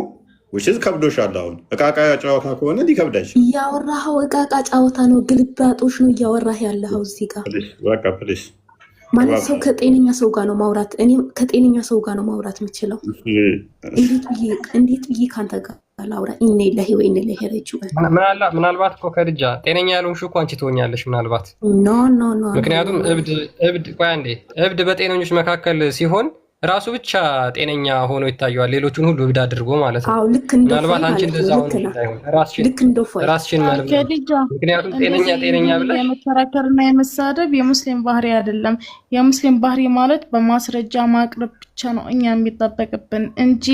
ውሽዝ ከብዶሻል። አሁን እቃቃ ጨዋታ ከሆነ ሊከብዳሽ እያወራኸው እቃቃ ጨዋታ ነው፣ ግልባጦሽ ነው እያወራህ ያለኸው እዚህ ጋር በቃ ፕሊስ ማለት ሰው ከጤነኛ ሰው ጋር ነው ማውራት። እኔም ከጤነኛ ሰው ጋር ነው ማውራት የምችለው። እንዴት ብዬ ካንተ ጋር ላውራ? ኢነ ኢላሂ ወኢነ ኢለይሂ ራጂዑን። ምናልባት እኮ ከድጃ ጤነኛ ያልሆንሽ እኮ አንቺ ትሆኛለሽ ምናልባት። ኖ ምክንያቱም እብድ ቆይ አንዴ፣ እብድ በጤነኞች መካከል ሲሆን ራሱ ብቻ ጤነኛ ሆኖ ይታየዋል፣ ሌሎቹን ሁሉ እብድ አድርጎ ማለት ነው። ምናልባት አንቺ እንደዛ ሆኖ ይታየው ራስሽን ማለት ነው። ምክንያቱም ጤነኛ ብለሽ የመከራከርና የመሳደብ የሙስሊም ባህሪ አይደለም። የሙስሊም ባህሪ ማለት በማስረጃ ማቅረብ ብቻ ነው እኛ የሚጠበቅብን እንጂ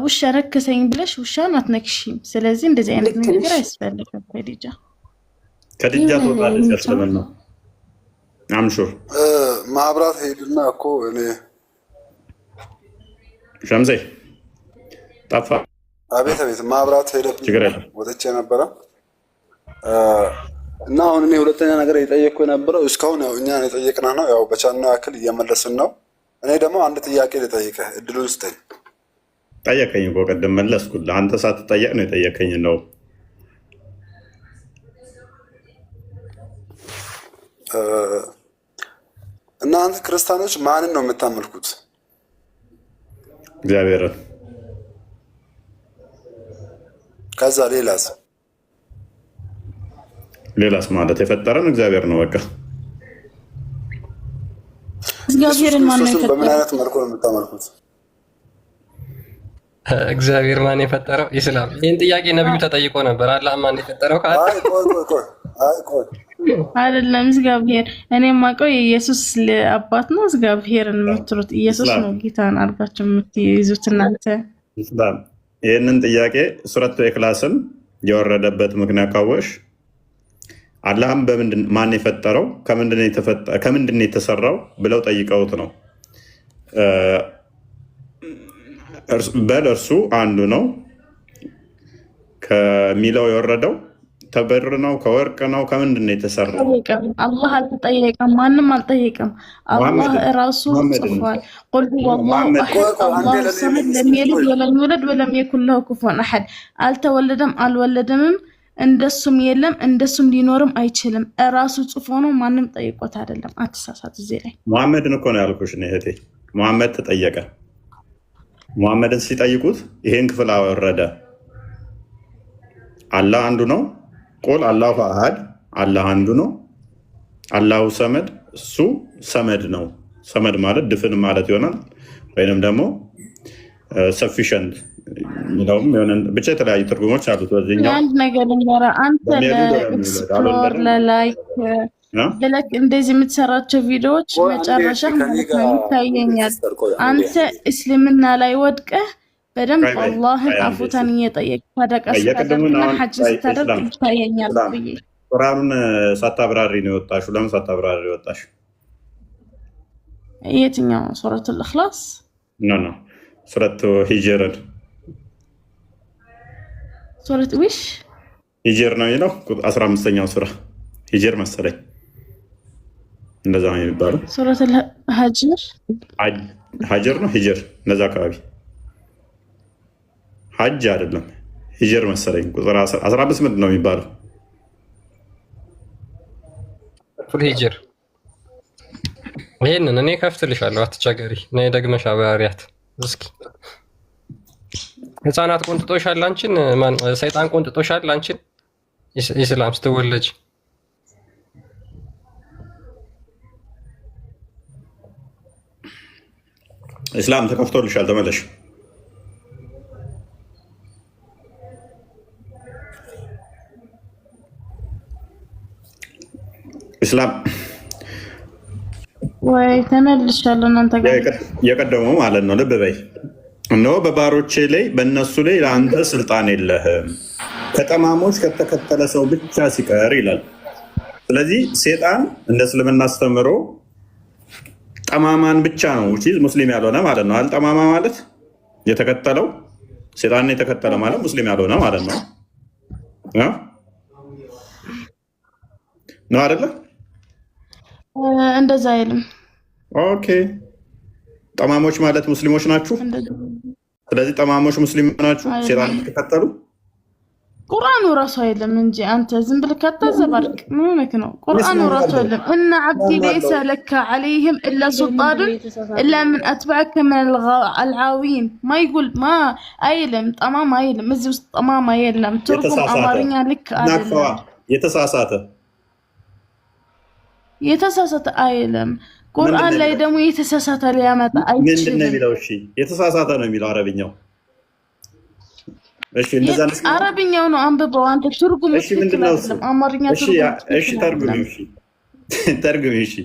ውሻ ረከሰኝ ብለሽ ውሻን አትነክሺም። ስለዚህ እንደዚህ አይነት ነገር አያስፈልግም። ከድጃ ተወጣለች ያስለመና አምሹር ማብራት ሄድና እኮ እኔ ሸምሴ ጠፋ። አቤት ማብራት ሄደብኝ ወጥቼ ነበረ እና አሁን እኔ ሁለተኛ ነገር የጠየቅኩ የነበረው እስካሁን ያው እኛ የጠየቅና ነው ያው በቻልነው ያክል እየመለስን ነው። እኔ ደግሞ አንድ ጥያቄ ልጠይቅህ፣ እድሉን ስጠኝ። ጠየቀኝ እኮ ቅድም መለስኩልህ። አንተ ሳትጠየቅ ነው የጠየቀኝ ነው። እናንተ ክርስቲያኖች ማንን ነው የምታመልኩት? እግዚአብሔርን። ከዛ ሌላስ ማለት የፈጠረን እግዚአብሔር ነው። በቃ እግዚአብሔርን ማን ነው የፈጠረው? በምን አይነት መልኩ ነው የምታመልኩት? እግዚአብሔር ማን የፈጠረው? ኢስላም። ይህን ጥያቄ ነብዩ ተጠይቆ ነበር። አላህ ማን የፈጠረው? ቆይ አይደለም እግዚአብሔር። እኔ የማውቀው የኢየሱስ አባት ነው። እግዚአብሔርን የምትሉት ኢየሱስ ነው ጌታን አድርጋችሁ የምትይዙት እናንተ። ኢስላም ይህንን ጥያቄ ሱረቱ ኢኽላስን የወረደበት ምክንያት ካወሽ አላህም ማን የፈጠረው ከምንድን ነው የተሰራው ብለው ጠይቀውት ነው። በል እርሱ አንዱ ነው ከሚለው የወረደው ከብር ነው ከወርቅ ነው ከምንድን ነው የተሰራው? አላህ አልተጠየቀም፣ ማንም አልጠየቀም። አላህ ራሱ ጽፏል። ቁል ሁወላሁ አሐድ አላሁ ሰመድ ለም የሊድ ወለም ዩለድ ወለም የኩን ለሁ ኩፉወን አሐድ። አልተወለደም አልወለደምም፣ እንደሱም የለም እንደሱም ሊኖርም አይችልም። ራሱ ጽፎ ነው፣ ማንም ጠይቆት አይደለም። አትሳሳት። እዚህ ላይ ሙሐመድን እኮ ነው ያልኩሽ እህቴ። ሙሐመድ ተጠየቀ። ሙሐመድን ሲጠይቁት ይሄን ክፍል አወረደ። አላህ አንዱ ነው። ቁል አላሁ አሃድ፣ አላህ አንዱ ነው። አላሁ ሰመድ፣ እሱ ሰመድ ነው። ሰመድ ማለት ድፍን ማለት ይሆናል። ወይንም ደግሞ ሰፊሸንት ሚለውም ብቻ የተለያዩ ትርጉሞች አሉት። በዚህኛው አንድ ነገር ልንገርህ፣ አንተ ለኤክስፕሎር ለላይክ ብለክ እንደዚህ የምትሰራቸው ቪዲዮዎች መጨረሻ ማለት ነው ይታየኛል። አንተ እስልምና ላይ ወድቀህ በደንብ አላህን አፉታን እየጠየቅ ታደቀስታደርግና ሐጅ ስታደርግ ይታየኛል ብዬ ቁርአኑን ሳታብራሪ ነው የወጣሽው። ለምን ሳታብራሪ ወጣሽ? የትኛው ሱረቱል ኢኽላስ? ኖ ሱረቱ ሂጅርን ሱረት ዊሽ ሂጅር ነው የሚለው 15ኛው ሱራ ሂጅር መሰለኝ፣ እንደዛ ነው የሚባለው። ሱረቱል ሀጅር ነው ሂጅር፣ እንደዛ አካባቢ ሀጅ አይደለም ሂጅር መሰለኝ። ቁጥር 15 ምንድን ነው የሚባለው? ሂጅር። ይህንን እኔ ከፍትልሻለሁ፣ አትቸገሪ። ነይ ደግመሽ አብራሪያት እስኪ። ህፃናት ቆንጥጦሻል አንቺን? ሰይጣን ቆንጥጦሻል አንቺን? ኢስላም ስትወለጅ ኢስላም ተከፍቶልሻል፣ ተመለሽ። ኢስላም ወይ ተመልሻለሁ። እናንተ ጋር የቀደመው ማለት ነው። ልብ በይ። እነሆ በባሮቼ ላይ በእነሱ ላይ ለአንተ ስልጣን የለህም ከጠማሞች ከተከተለ ሰው ብቻ ሲቀር ይላል። ስለዚህ ሴጣን እንደ እስልምና አስተምሮ ጠማማን ብቻ ነው ሙስሊም ያልሆነ ማለት ነው። ጠማማ ማለት የተከተለው ሴጣን የተከተለ ማለት ሙስሊም ያልሆነ ማለት ነው ነው አይደለ? እንደዛ አይልም። ኦኬ ጠማሞች ማለት ሙስሊሞች ናችሁ። ስለዚህ ጠማሞች ሙስሊም ናችሁ ሴጣን ተከተሉ። ቁርአኑ ራሱ አይልም እንጂ አንተ ዝም ብለህ ከተዘባርቅ ምን ሆነክ ነው? ቁርአኑ ራሱ አይልም እና عبدي ليس لك عليهم الا سلطان الا من اتبعك من الغاوين ما يقول ما አይልም። ጠማማ አይልም። እዚህ ውስጥ ጠማማ የለም። ትርጉም አማርኛ ልክ አይደለም። የተሳሳተ አይልም። ቁርአን ላይ ደግሞ የተሳሳተ ሊያመጣ አይችልም። ምንድን ነው የሚለው? እሺ የተሳሳተ ነው የሚለው አረብኛው። እሺ እንደዛ ነው። አረብኛው ነው አንብበው አንተ። ትርጉም እሺ ምንድነው እሱ? አማርኛ ትርጉም። እሺ ተርጉም። እሺ ተርጉም። እሺ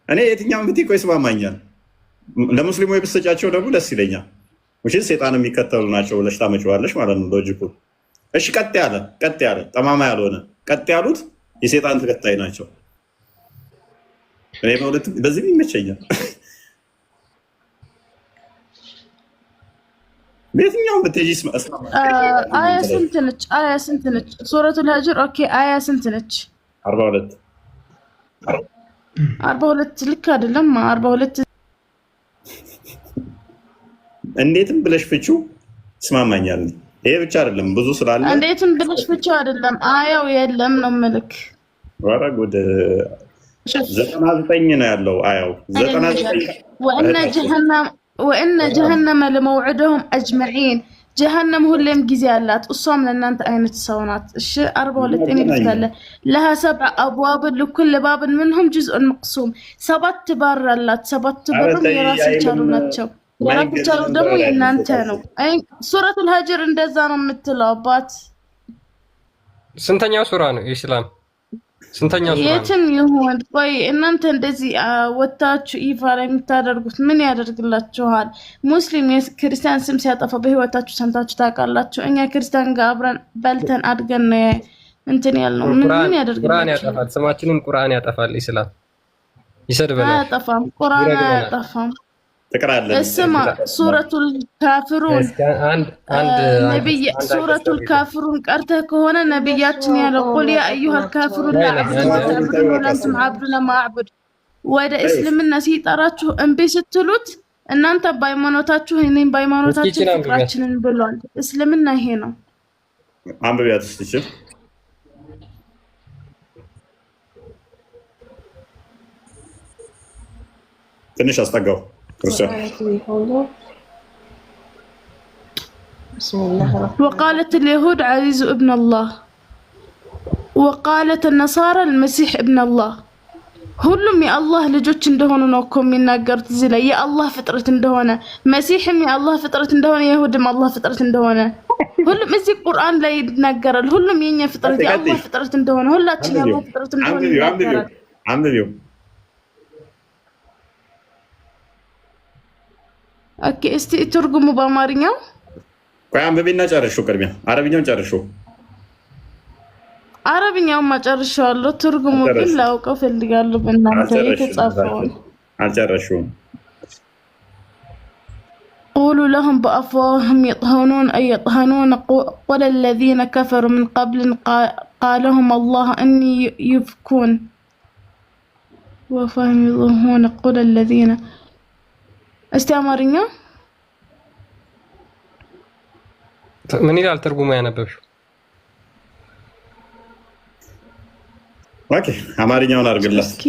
እኔ የትኛውን ብትይ እኮ ይስማማኛል። ለሙስሊሙ የብትሰጫቸው ደግሞ ደስ ይለኛል። እሺ ሴጣን የሚከተሉ ናቸው ብለሽ ታመጪዋለሽ ማለት ነው ሎጂኩ። እሺ ቀጥ ያለ ጠማማ ያልሆነ ቀጥ ያሉት የሴጣን ተከታይ ናቸው። እኔ በሁለት በዚህ ይመቸኛል። በየትኛው በተጂስ አያ ስንት ነች? ሱረቱል ሀጅር ኦኬ። አያ ስንት ነች? 42 ልክ አይደለም? 42 እንዴትም ብለሽ ፍቺው ይስማማኛል። ይሄ ብቻ አይደለም ብዙ ስላለ እንዴትም ብለሽ ፍቺው አይደለም አያው የለም ነው መልክ ወራ ጉድ 99 ነው ያለው አያው 99 ወእነ ጀሀነመ ለመውዕደሁም አጅመዒን። ጀሀነም ሁሌም ጊዜ አላት፣ እሷም ለእናንተ አይነት ሰው ናት። እሺ 42 እኔ ብታለ ለሃ 7 አብዋብ ለኩል ባብ منهم جزء مقسوم 7 በር አላት። 7 በርም የራሳቸው ናቸው። የራሳቸው ደግሞ የእናንተ ነው። አይ ሱረቱል ሀጅር እንደዛ ነው የምትለው አባት። ስንተኛው ሱራ ነው ኢስላም? ስንተኛው ሱራ ነው? የትም ይሁን ቆይ እናንተ እንደዚህ ወታችሁ ይፋ ላይ የምታደርጉት ምን ያደርግላችኋል? ሙስሊም የክርስቲያን ስም ሲያጠፋ በህይወታችሁ ሰምታችሁ ታውቃላችሁ? እኛ ክርስቲያን ጋር አብረን በልተን አድገን እንትን ያልነው ምን ያደርግላችኋል? ቁርአን ያጠፋል፣ ስማችንን ቁርአን ያጠፋል፣ ኢስላም ይሰድበናል። አያጠፋም፣ ቁርአን አያጠፋም። اسمع سورة الكافرون نبي سورة الكافرون قرتك هنا نبياتنا يقول يا أيها الكافرون لا أعبد ما تعبدون ولا أنتم عابدون ما أعبد وإذا إسلام الناس يتراتشو أنبي ستلوت إن أنت بايمانوتاتشو هنين بايمانوتاتشو فكراتشن بلون إسلامنا هنا عم بيات استشف تنش أستقو بسم الله وقالت اليهود عزيز ابن الله وقالت النصارى المسيح ابن الله ሁሉም የአላህ ልጆች እንደሆኑ ነው እኮ የሚናገሩት እዚህ ላይ የአላህ ፍጥረት እንደሆነ መሲህም የአላህ ፍጥረት እንደሆነ ይሁድም አላህ ፍጥረት እንደሆነ ሁሉም እዚህ ቁርአን ላይ ይናገራል። ሁሉም የኛ ፍጥረት የአላህ ፍጥረት እንደሆነ ሁላችን የአላህ ፍጥረት እንደሆነ ይናገራል። አንብቢው ኦኬ እስቲ ትርጉሙ በአማርኛው ቆይ አንብቢና ጨርሹ። ቅድሚያ አረብኛውን ጨርሹ። አረብኛውን ማጨርሻለሁ። ትርጉሙ ግን ላውቀው ፈልጋለሁ። በእናንተ የተጻፈውን አልጨረሹም። قولوا لهم بأفواههم يطهنون أي يطهنون قل الذين كفروا من قبل قالهم الله أني يفكون وفهم يظهرون قل الذين استعمارينيا من يلعب ترجمة أنا بشوف اوكي አማርኛውን አርግልኝ እስኪ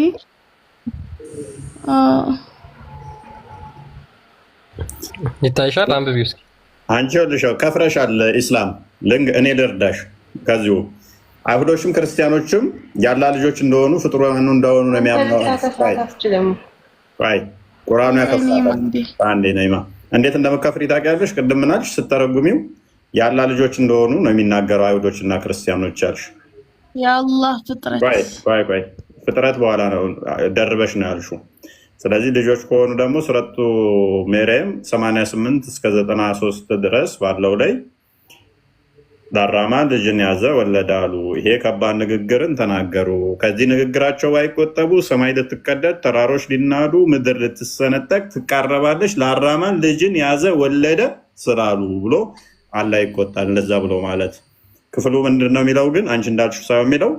ይታይሻል አንብቢው እስኪ አንቺ ወልሽው ከፍረሻል ኢስላም ልንግ እኔ ልርዳሽ ከዚሁ አይሁዶችም ክርስቲያኖችም ያላ ልጆች እንደሆኑ ፍጡራን እንደሆኑ ነው የሚያምነው አይ ቁርአኑ ያከፍታል አንዴ ነይማ እንዴት እንደምከፍሪ ታውቂያለሽ ቅድም ምናልሽ ስተረጉሚው ያላ ልጆች እንደሆኑ ነው የሚናገረው አይሁዶችና ክርስቲያኖች አልሽ የአላህ ፍጥረት ቆይ ፍጥረት በኋላ ነው ደርበሽ ነው ያልሽው። ስለዚህ ልጆች ከሆኑ ደግሞ ሱረቱ መርየም 88 እስከ 93 ድረስ ባለው ላይ ዳራማ ልጅን ያዘ ወለዳሉ። ይሄ ከባድ ንግግርን ተናገሩ። ከዚህ ንግግራቸው ባይቆጠቡ ሰማይ ልትቀደድ፣ ተራሮች ሊናዱ፣ ምድር ልትሰነጠቅ ትቃረባለች። ላራማን ልጅን ያዘ ወለደ ስላሉ ብሎ አላህ ይቆጣል። ለዛ ብሎ ማለት ክፍሉ ምንድነው የሚለው ግን አንቺ እንዳልሽው ሳይሆን የሚለው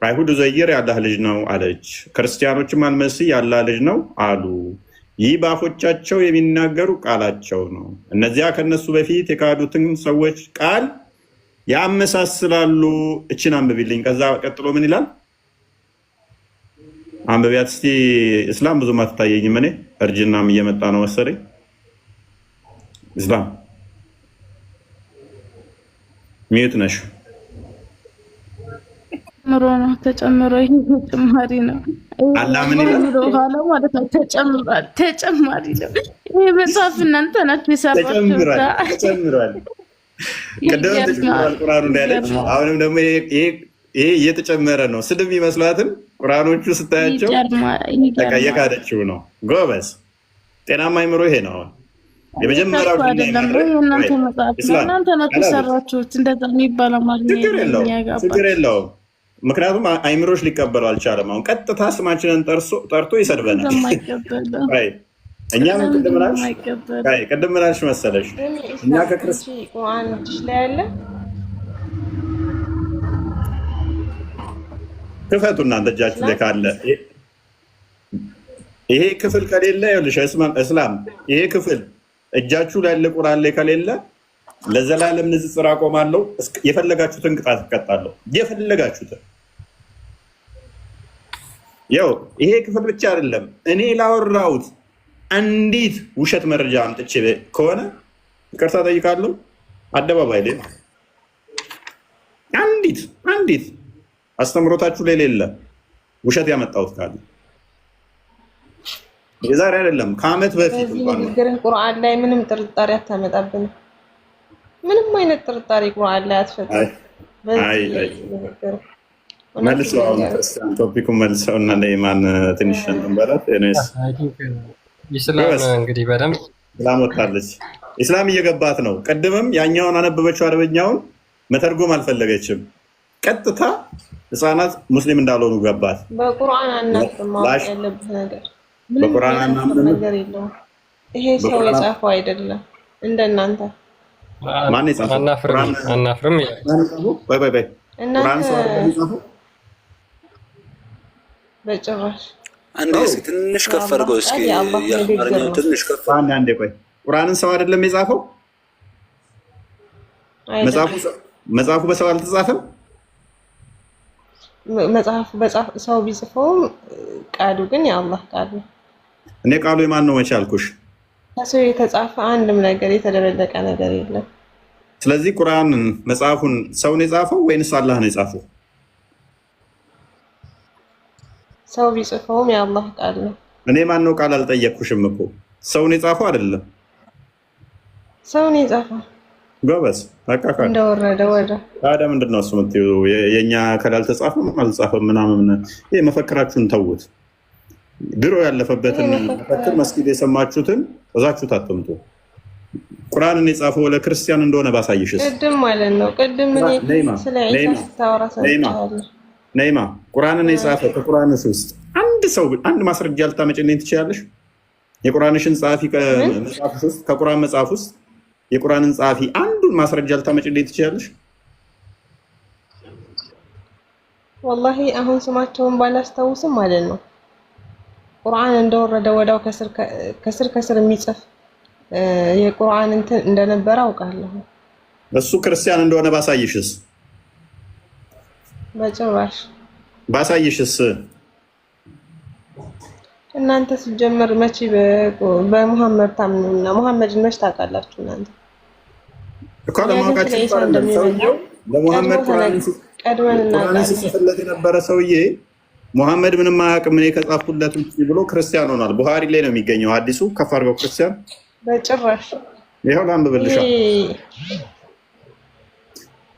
አይሁድ ዘይር ያላህ ልጅ ነው አለች፣ ክርስቲያኖችም አልመሲህ ያላህ ልጅ ነው አሉ። ይህ በአፎቻቸው የሚናገሩ ቃላቸው ነው። እነዚያ ከነሱ በፊት የካዱትን ሰዎች ቃል ያመሳስላሉ። እችን አንብቢልኝ። ከዛ ቀጥሎ ምን ይላል? አንብቢያት እስቲ። እስላም ብዙም አትታየኝም። እኔ እርጅናም እየመጣ ነው መሰለኝ። እስላም ሚዩት ነሽ። ምሮ ነው ተጨምሮ ይሄ ተጨማሪ ነው። አላህ ምን ይላል? ማለት ነው ተጨማሪ ነው። ይሄ መጽሐፍ እናንተ ናችሁ የሰራችሁት። ተጨምሯል። ቅድም ተጨምሯል ቁርአኑ እንዳለች አሁንም ደግሞ ይሄ እየተጨመረ ነው። ስድብ ይመስላትን ቁርአኖቹ ስታያቸው የካደችው ነው። ጎበዝ ጤናማ አይምሮ ይሄ ነው። የመጀመሪያው እናንተ መጽሐፍ እናንተ ናችሁ የሰራችሁት። እንደዛ የሚባለው ማለት ነው። ችግር የለውም። ምክንያቱም አይምሮች ሊቀበለው አልቻለም። አሁን ቀጥታ ስማችንን ጠርቶ ይሰድበናል። እኛም ቅድም ምናልሽ መሰለሽ እኛ ክፈቱ እናንተ እጃችሁ ላይ ካለ ይሄ ክፍል ከሌለ ይኸውልሽ እስላም ይሄ ክፍል እጃችሁ ላይ ያለ ቁርአን ላይ ከሌለ ለዘላለም ንጽጽር አቆማለሁ። የፈለጋችሁትን ቅጣት እቀጣለሁ። የፈለጋችሁትን ያው ይሄ ክፍል ብቻ አይደለም። እኔ ላወራሁት አንዲት ውሸት መረጃ አምጥቼ ከሆነ ይቅርታ ጠይቃለሁ። አደባባይ ላይ አንዲት አስተምሮታችሁ ላይ ሌለ ውሸት ያመጣሁት ካለ የዛሬ አይደለም ከዓመት በፊት ንግግርን ቁርአን ላይ ምንም ጥርጣሬ አታመጣብን። ምንም አይነት ጥርጣሬ ቁርአን ላይ አትፈጥም። መልሰው ቶፒኩን መልሰው እና ለኢማን ትንሽ እንትን በላት። እኔስ ኢስላም እንግዲህ በደንብ ኢስላም ወጣለች። ኢስላም እየገባት ነው። ቅድምም ያኛውን አነበበችው፣ አረበኛውን መተርጎም አልፈለገችም። ቀጥታ ህፃናት ሙስሊም እንዳልሆኑ ገባት። በቁርአን አናፍርም። ማወቅ ያለብህ ነገር በቁርአን አናፍርም ነገር የለውም። ይሄ ሰው የጻፈው አይደለም እንደናንተ። ማን የጻፈው? አናፍርም። በይ ቁርአን ሰው አይደለም የጻፈው በጭራሽ። አንዴ እስኪ ትንሽ ከፍ አድርገው እስኪ የአማርኛው ትንሽ ከፍ አንዴ ቆይ። ቁርአንን ሰው አይደለም የጻፈው? መጽሐፉ በሰው አልተጻፈም? መጽሐፉ ሰው ቢጽፈውም ቃሉ ግን የአላህ ቃል ነው። እኔ ቃሉ የማን ነው መቼ አልኩሽ? ከሰው የተጻፈ አንድም ነገር የተደበለቀ ነገር የለም። ስለዚህ ቁርአንን መጽሐፉን ሰው ነው የጻፈው ወይንስ አላህ ነው የጻፈው? ሰው ቢጽፈውም የአላህ ቃል ነው። እኔ ማን ነው ቃል አልጠየቅኩሽም እኮ። ሰው ነው የጻፈው አይደለም? ሰው ነው የጻፈው። ጎበዝ በቃ እንደወረደ ወደ ታዲያ ምንድን ነው እሱ የምትይው? የእኛ ከላል ተጻፈም አልጻፈም ምናምን ይሄ መፈክራችሁን ተውት። ድሮ ያለፈበትን መፈክር መስጊድ የሰማችሁትን እዛችሁት አትምጡ። ቁርአንን የጻፈው ለክርስቲያን እንደሆነ ባሳይሽስ? ቅድም ማለት ነው ቅድም ስለ ዒሳ ስታወራ ሰምቻለሁ። ነይማ ቁርአንን የጻፈው ከቁርአንሽ ውስጥ አንድ ሰው አንድ ማስረጃ ልታመጪልኝ ትችያለሽ? የቁርአንሽን ጸሐፊ ከመጽሐፍሽ ውስጥ ከቁርአን መጽሐፍ ውስጥ የቁርአንን ጸሐፊ አንዱን ማስረጃ ልታመጪልኝ ትችያለሽ? ወላሂ አሁን ስማቸውን ባላስታውስም ማለት ነው ቁርአን እንደወረደ ወዳው ከስር የሚጽፍ የቁርአን እንትን እንደነበረ አውቃለሁ። እሱ ክርስቲያን እንደሆነ ባሳይሽስ? በጭራሽ። ባሳይሽስ? እናንተ ሲጀመር መቼ በሙሐመድ ታምኑና ሙሐመድን መች ታውቃላችሁ እናንተ? እኮ ለማውቃችሁ ለሙሐመድ ቁርአን ሲጽፍለት የነበረ ሰውዬ ሙሐመድ ምንም አያውቅም እኔ ከጻፍኩለት ውጭ ብሎ ክርስቲያን ሆኗል። ቡሃሪ ላይ ነው የሚገኘው አዲሱ። ከፍ አድርገው ክርስቲያን። በጭራሽ። ይኸው ላንብብልሻ።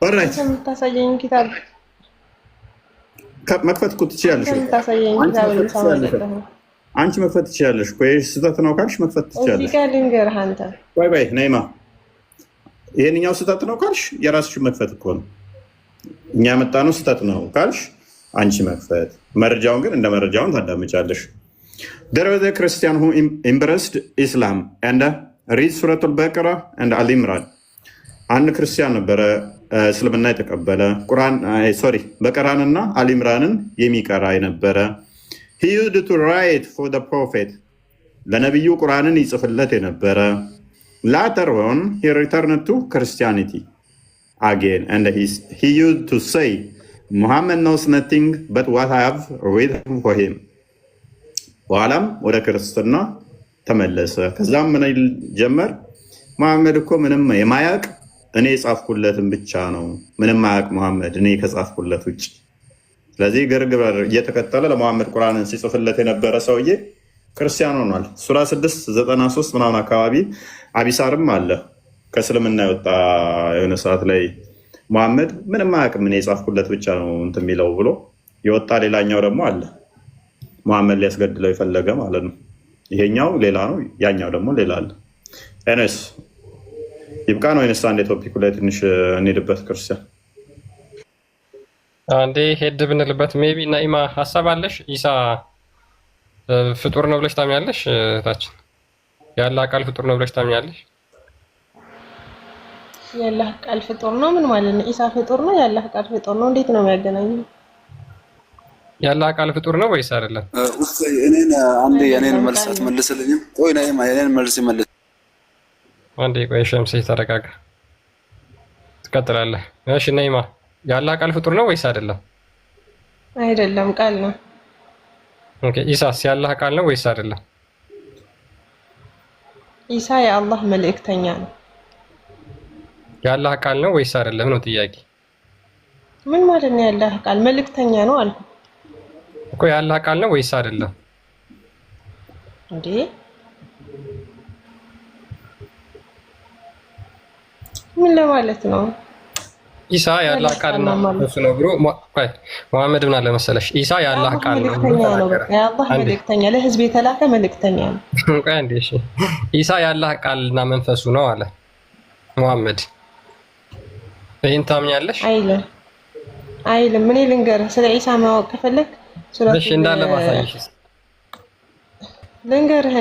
ኦልራይት የምታሳየኝ ኪታብ መክፈት እኮ ትችያለሽ። አንቺ መክፈት ትችያለሽ። ቆይ ስህተት ነው ካልሽ መክፈት ትችያለሽ። እዚህ ጋር ልንገርህ አንተ። ቆይ ነይማ፣ ይሄንኛው ስህተት ነው ካልሽ የራስሽ መክፈት እኮ ነው። እኛ ያመጣነው ስህተት ነው ካልሽ አንቺ መክፈት። መረጃውን ግን እንደ መረጃውን ታዳምጫለሽ። There was a Christian who embraced Islam and read Surah Al-Baqarah and Al-Imran. አንድ ክርስቲያን ነበረ እስልምና የተቀበለ በቀራንና አልኢምራንን የሚቀራ የነበረ። He used to write for the prophet. ለነቢዩ ቁርአንን ይጽፍለት የነበረ። Later on, he returned to Christianity again and he used to say, Muhammad knows nothing but what I have written for him. በኋላም ወደ ክርስትና ተመለሰ። ከዛም ምን ጀመር? መሐመድ እኮ ምንም የማያውቅ እኔ የጻፍኩለትን ብቻ ነው። ምንም ማያውቅ መሐመድ እኔ ከጻፍኩለት ውጭ። ስለዚህ ግርግር እየተከተለ ለመሐመድ ቁርአንን ሲጽፍለት የነበረ ሰውዬ ክርስቲያን ሆኗል። ሱራ 693 ምናምን አካባቢ አቢሳርም አለ ከእስልምና የወጣ የሆነ ሰዓት ላይ መሐመድ ምንም አያውቅም እኔ የጻፍኩለት ብቻ ነው እንትን የሚለው ብሎ የወጣ ሌላኛው ደግሞ አለ መሐመድ ሊያስገድለው የፈለገ ማለት ነው። ይሄኛው ሌላ ነው፣ ያኛው ደግሞ ሌላ አለ። ኤነስ ይብቃ ነው ወይንስ አንዴ ቶፒኩ ላይ ትንሽ እንሄድበት? ክርስቲያን አንዴ ሄድ ብንልበት ሜቢ ናኢማ ሀሳብ አለሽ? ኢሳ ፍጡር ነው ብለሽ ታምኛለሽ? ታችን ያለ አካል ፍጡር ነው ብለሽ ታምኛለሽ? ያላህ ቃል ፍጡር ነው ምን ማለት ነው? ኢሳ ፍጡር ነው ያላህ ቃል ፍጡር ነው? እንዴት ነው የሚያገናኘው? ያላህ ቃል ፍጡር ነው ወይስ አይደለም? እኔን አንዴ የኔን መልስ አትመልስልኝም? ቆይ ናይማ የኔን መልስ ይመልስ። አንዴ ቆይ ሸምሴ ተረጋጋ፣ ትቀጥላለህ። እሺ ናይማ ያላህ ቃል ፍጡር ነው ወይስ አይደለም? አይደለም ቃል ነው። ኦኬ ኢሳስ ያላህ ቃል ነው ወይስ አይደለም? ኢሳ የአላህ መልእክተኛ ነው። ያላህ ቃል ነው ወይስ አይደለም ነው ጥያቄ። ምን ማለት ነው ያላህ ቃል? መልእክተኛ ነው አልኩ እኮ። ያላህ ቃል ነው ወይስ አይደለም እንዴ? ምን ለማለት ነው? ኢሳ የአላህ ቃልና መንፈሱ ነው ብሎ መሐመድ ምን አለ መሰለሽ? ኢሳ የአላህ ቃል ነው የአላህ መልእክተኛ ለህዝብ የተላከ መልእክተኛ ነው። ቆይ አንዴ እሺ፣ ኢሳ የአላህ ቃልና መንፈሱ ነው አለ መሐመድ። ይሄን ታምኛለሽ? አይልም። ምን ልንገርህ ስለ ኢሳ ማወቅ ከፈለክ እሺ፣ እንዳለ ማሳየሽ ልንገርህ።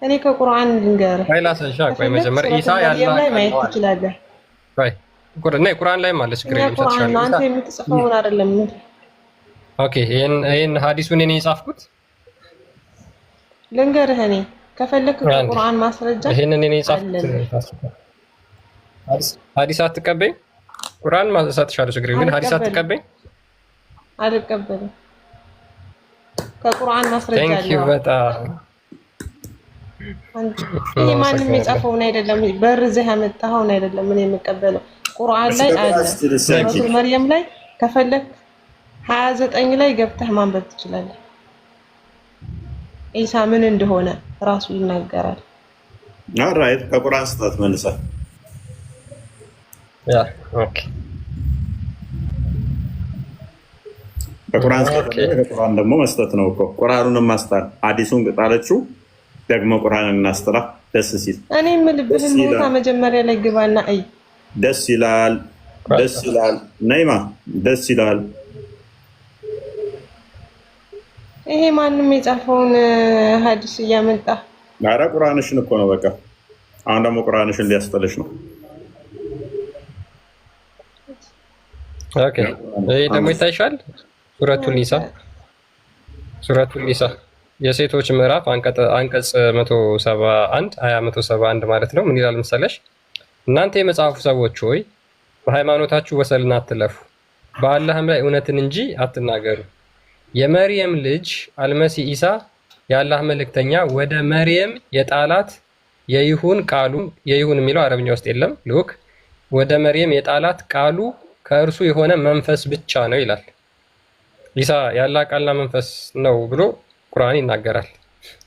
እኔ ከቁርአን ልንገርህ። አይላሰንሻ ቆይ መጀመሪያ ኢሳ ያላህ ቃል ማየት ትችላለህ። ቆይ ቁርአን ላይ ማለት ችግር የለም። ቁርአን አንተ የምትጽፈውን አይደለም። ኦኬ፣ ይሄን ሐዲሱን እኔ የጻፍኩት ልንገርህ። ከፈለክ ከቁርአን ማስረጃ ይሄንን እኔ የጻፍኩት ሐዲስ አትቀበይም? ቁርአን ማሳጥሻለሁ ችግር የለም። ግን ሐዲስ አትቀበይም? አልቀበልም። ከቁርአን ማስረጃ አለ። ቴንክ ዩ በጣም ይሄ ማንም የጻፈውን አይደለም። በርዘህ ያመጣኸውን አይደለም። ምን የምቀበለው ቁርአን ላይ አለ። ሱረቱል መርየም ላይ ከፈለክ 29 ላይ ገብተህ ማንበብ ትችላለህ። ኢሳ ምን እንደሆነ ራሱ ይናገራል። ራይት ከቁርአን ስታት መልሰህ ያ ኦኬ ከቁርአን ስታት ከቁርአን ደግሞ መስጠት ነው እኮ ቁርአኑንም ማስጣል ሐዲሱን ጣለችው ደግሞ ቁርአንን እናስተራ ደስ ሲል እኔ የምልብህን ቦታ መጀመሪያ ላይ ግባና አይ ደስ ይላል። ነይማ ደስ ይላል። ይሄ ማንም የጻፈውን ሐዲስ እያመጣ ኧረ ቁርአንሽን እኮ ነው በቃ። አሁን ደግሞ ቁርአንሽን ሊያስጠልሽ ነው። ኦኬ ይሄ ደግሞ ይታይሻል። ሱረቱል ኒሳ የሴቶች ምዕራፍ አንቀጽ 171 አያ 171 ማለት ነው። ምን ይላል መሰለሽ? እናንተ የመጽሐፉ ሰዎች ሆይ በሃይማኖታችሁ ወሰንን አትለፉ፣ በአላህም ላይ እውነትን እንጂ አትናገሩ። የመርየም ልጅ አልመሲህ ኢሳ የአላህ መልእክተኛ ወደ መርየም የጣላት የይሁን ቃሉ የይሁን የሚለው አረብኛ ውስጥ የለም ልክ ወደ መርየም የጣላት ቃሉ ከእርሱ የሆነ መንፈስ ብቻ ነው ይላል። ኢሳ የአላህ ቃልና መንፈስ ነው ብሎ ቁርአን ይናገራል።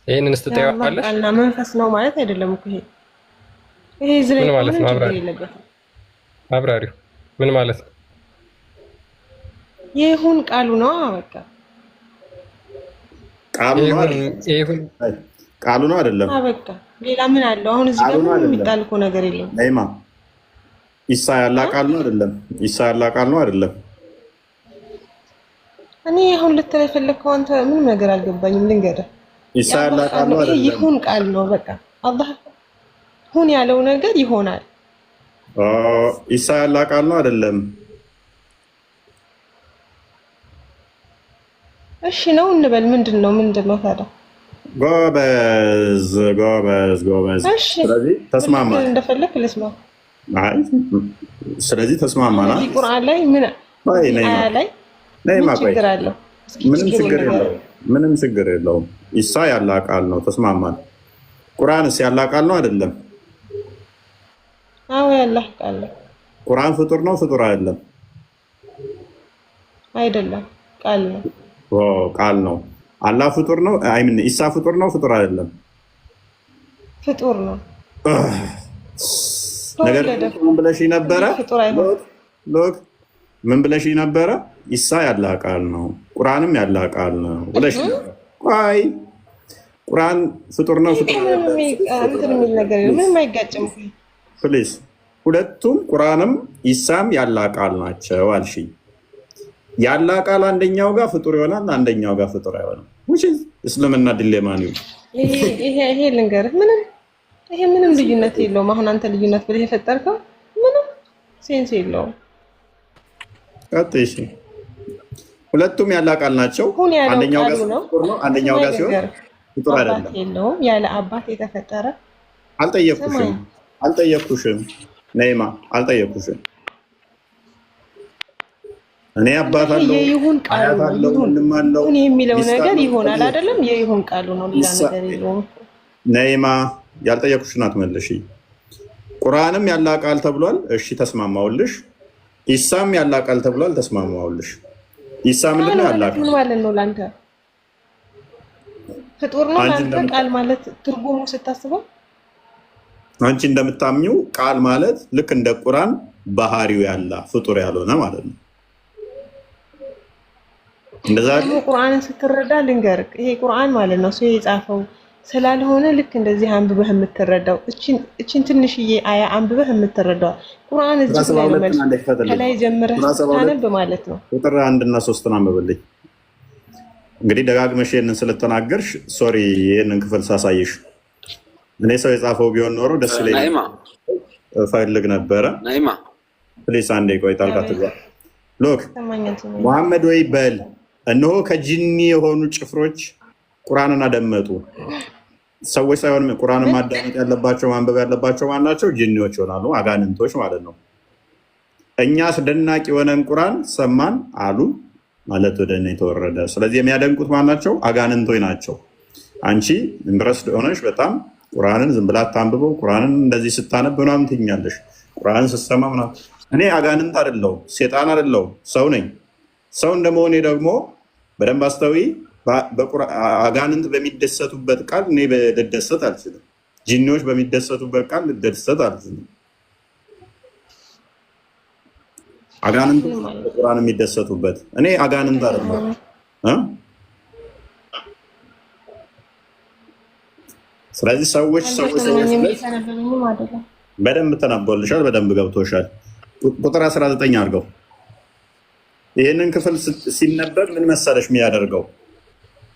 ይሄንን ስትጠይቃለሽ ቃልና መንፈስ ነው ማለት አይደለም እኮ ይሄ ዝሬ ማለት ነው። አብራሪው ምን ማለት ነው? ይሁን ቃሉ ነው በቃ ቃሉ ነው አይደለም። በቃ ሌላ ምን አለው? አሁን እዚህ ጋር ምንም የሚጣል እኮ ነገር የለም። ነይማ ኢሳ ያላህ ቃል ነው አይደለም? ኢሳ ያላህ ቃል ነው አይደለም? እኔ አሁን ልትለኝ የፈለግከው አንተ ምንም ነገር አልገባኝም። ልንገርህ ኢሳ ያላህ ቃል ነው አይደለም? ይሁን ቃል ነው በቃ አላህ ሁን ያለው ነገር ይሆናል። ኢሳ ያላህ ቃል ነው አይደለም? እሺ ነው እንበል። ምንድን ነው ታዲያ? ጎበዝ። ስለዚህ ተስማማን። እንደፈለክ ልስማ። ስለዚህ ተስማማና ቁርአን ላይ ምን አያ ላይ ችግር አለው? ምንም ችግር የለውም። ኢሳ ያላህ ቃል ነው። ተስማማን። ቁርአንስ ያላህ ቃል ነው አይደለም? አዎ ያላህ ቃል ነው። ቁርአን ፍጡር ነው ፍጡር አይደለም? አይደለም ቃል ነው። ቃል ነው። አላህ ፍጡር ነው። ኢሳ ፍጡር ነው ፍጡር አይደለም? ፍጡር ነው። ነገር ምን ብለሽ ነበረ? ሎክ ምን ብለሽ ነበረ? ኢሳ ያላህ ቃል ነው ቁርአንም ያላህ ቃል ነው ብለሽ ቆይ ቁርአን ፍጡር ነው ፍጡር የሚል ነገር ምንም አይጋጭም። ፕሊዝ ሁለቱም ቁርአንም ኢሳም ያላህ ቃል ናቸው አልሽኝ። ያላህ ቃል አንደኛው ጋር ፍጡር ይሆናል፣ አንደኛው ጋር ፍጡር አይሆንም። እስልምና ዲሌማ ነው ይሄ ልንገርህ፣ ምንም ልዩነት የለውም። አሁን አንተ ልዩነት ብለህ የፈጠርከው ምንም ሴንስ የለውም። ቀጥይሽ ሁለቱም ያላህ ቃል ናቸው። አንደኛው ጋር ፍጡር ነው፣ አንደኛው ጋር ሲሆን ፍጡር አይደለም። የለውም ያለ አባት የተፈጠረ አልጠየቅኩሽም ነይማ አልጠየቅኩሽም። እኔ አባት አለው የይሁን ቃሉ ነው ይሁን የሚለው ነገር ይሆናል አይደለም? የይሁን ቃሉ ነው ሌላ ነገር የለውም። ነይማ ያልጠየቅኩሽን አትመልሺ። ቁርአንም ያላህ ቃል ተብሏል። እሺ ተስማማውልሽ። ኢሳም ያላህ ቃል ተብሏል። ተስማማውልሽ። ኢሳ ምንድን ነው ያላህ ቃል ማለት ነው? ላንተ ፍጡር ነው ላንተ ቃል ማለት ትርጉሙ ስታስበው አንቺ እንደምታምኚው ቃል ማለት ልክ እንደ ቁርአን ባህሪው ያለ ፍጡር ያልሆነ ማለት ነው። እንደዛ ደግሞ ቁርአንን ስትረዳ ልንገርህ፣ ይሄ ቁርአን ማለት ነው ሰው የጻፈው ስላልሆነ ልክ እንደዚህ አንብበህ የምትረዳው እቺን ትንሽዬ አያ አንብበህ የምትረዳው ቁርአን እዚህ ላይ ነው መልስ ከላይ ጀምረህ ታነብ ማለት ነው። ቁጥር 1 እና 3 አንብብልኝ። እንግዲህ ደጋግመሽ ይሄንን ስለተናገርሽ ሶሪ፣ ይሄንን ክፍል ሳሳይሽ እኔ ሰው የጻፈው ቢሆን ኖሮ ደስ ይለኛል ፈልግ ነበረ። ናይማ ፕሊስ አንዴ ቆይ፣ ጣልቃ ትግባ። ሎክ መሐመድ ወይ በል እነሆ ከጂኒ የሆኑ ጭፍሮች ቁርአንን አደመጡ። ሰዎች ሳይሆን ቁርአንን ማዳመጥ ያለባቸው ማንበብ ያለባቸው ማናቸው? ጂኒዎች ይሆናሉ፣ አጋንንቶች ማለት ነው። እኛ አስደናቂ የሆነን ቁርአን ሰማን አሉ ማለት ወደ እኔ ተወረደ። ስለዚህ የሚያደንቁት ማናቸው? አጋንንቶች ናቸው። አንቺ ኢምፕረስድ ሆነሽ በጣም ቁርአንን ዝም ብላ ታንብበው፣ ቁርአንን እንደዚህ ስታነብ ምናምን ትኛለሽ፣ ቁርአንን ስትሰማ ምናምን። እኔ አጋንንት አይደለሁም፣ ሴጣን አይደለሁም፣ ሰው ነኝ። ሰው እንደመሆኔ ደግሞ በደንብ አስተዊ። አጋንንት በሚደሰቱበት ቃል እኔ ልደሰት አልችልም። ጂኒዎች በሚደሰቱበት ቃል ልደሰት አልችልም። አጋንንት በቁርአን የሚደሰቱበት እኔ አጋንንት አይደለሁም። ስለዚህ ሰዎች በደንብ ተናቦልሻል፣ በደንብ ገብቶሻል። ቁጥር 19 አድርገው። ይህንን ክፍል ሲነበብ ምን መሰለሽ የሚያደርገው?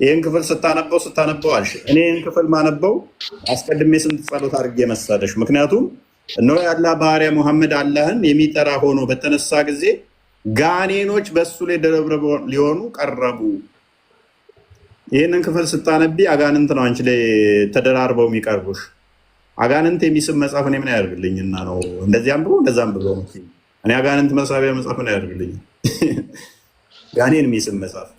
ይህን ክፍል ስታነበው አልሽ። እኔ ይህን ክፍል ማነበው አስቀድሜ ስንት ጸሎት አድርጌ መሰለሽ? ምክንያቱም እነሆ የአላህ ባሪያ ሙሐመድ አላህን የሚጠራ ሆኖ በተነሳ ጊዜ ጋኔኖች በእሱ ላይ ደረብረው ሊሆኑ ቀረቡ። ይህንን ክፍል ስታነቢ አጋንንት ነው አንቺ ላይ ተደራርበው የሚቀርቡሽ። አጋንንት የሚስብ መጽሐፍ እኔ ምን ያደርግልኝና ነው? እንደዚህ አንብቦ እንደዛ አንብቦ እኔ አጋንንት መሳቢያ መጽሐፍ ምን ያደርግልኝ? ጋኔን የሚስብ መጽሐፍ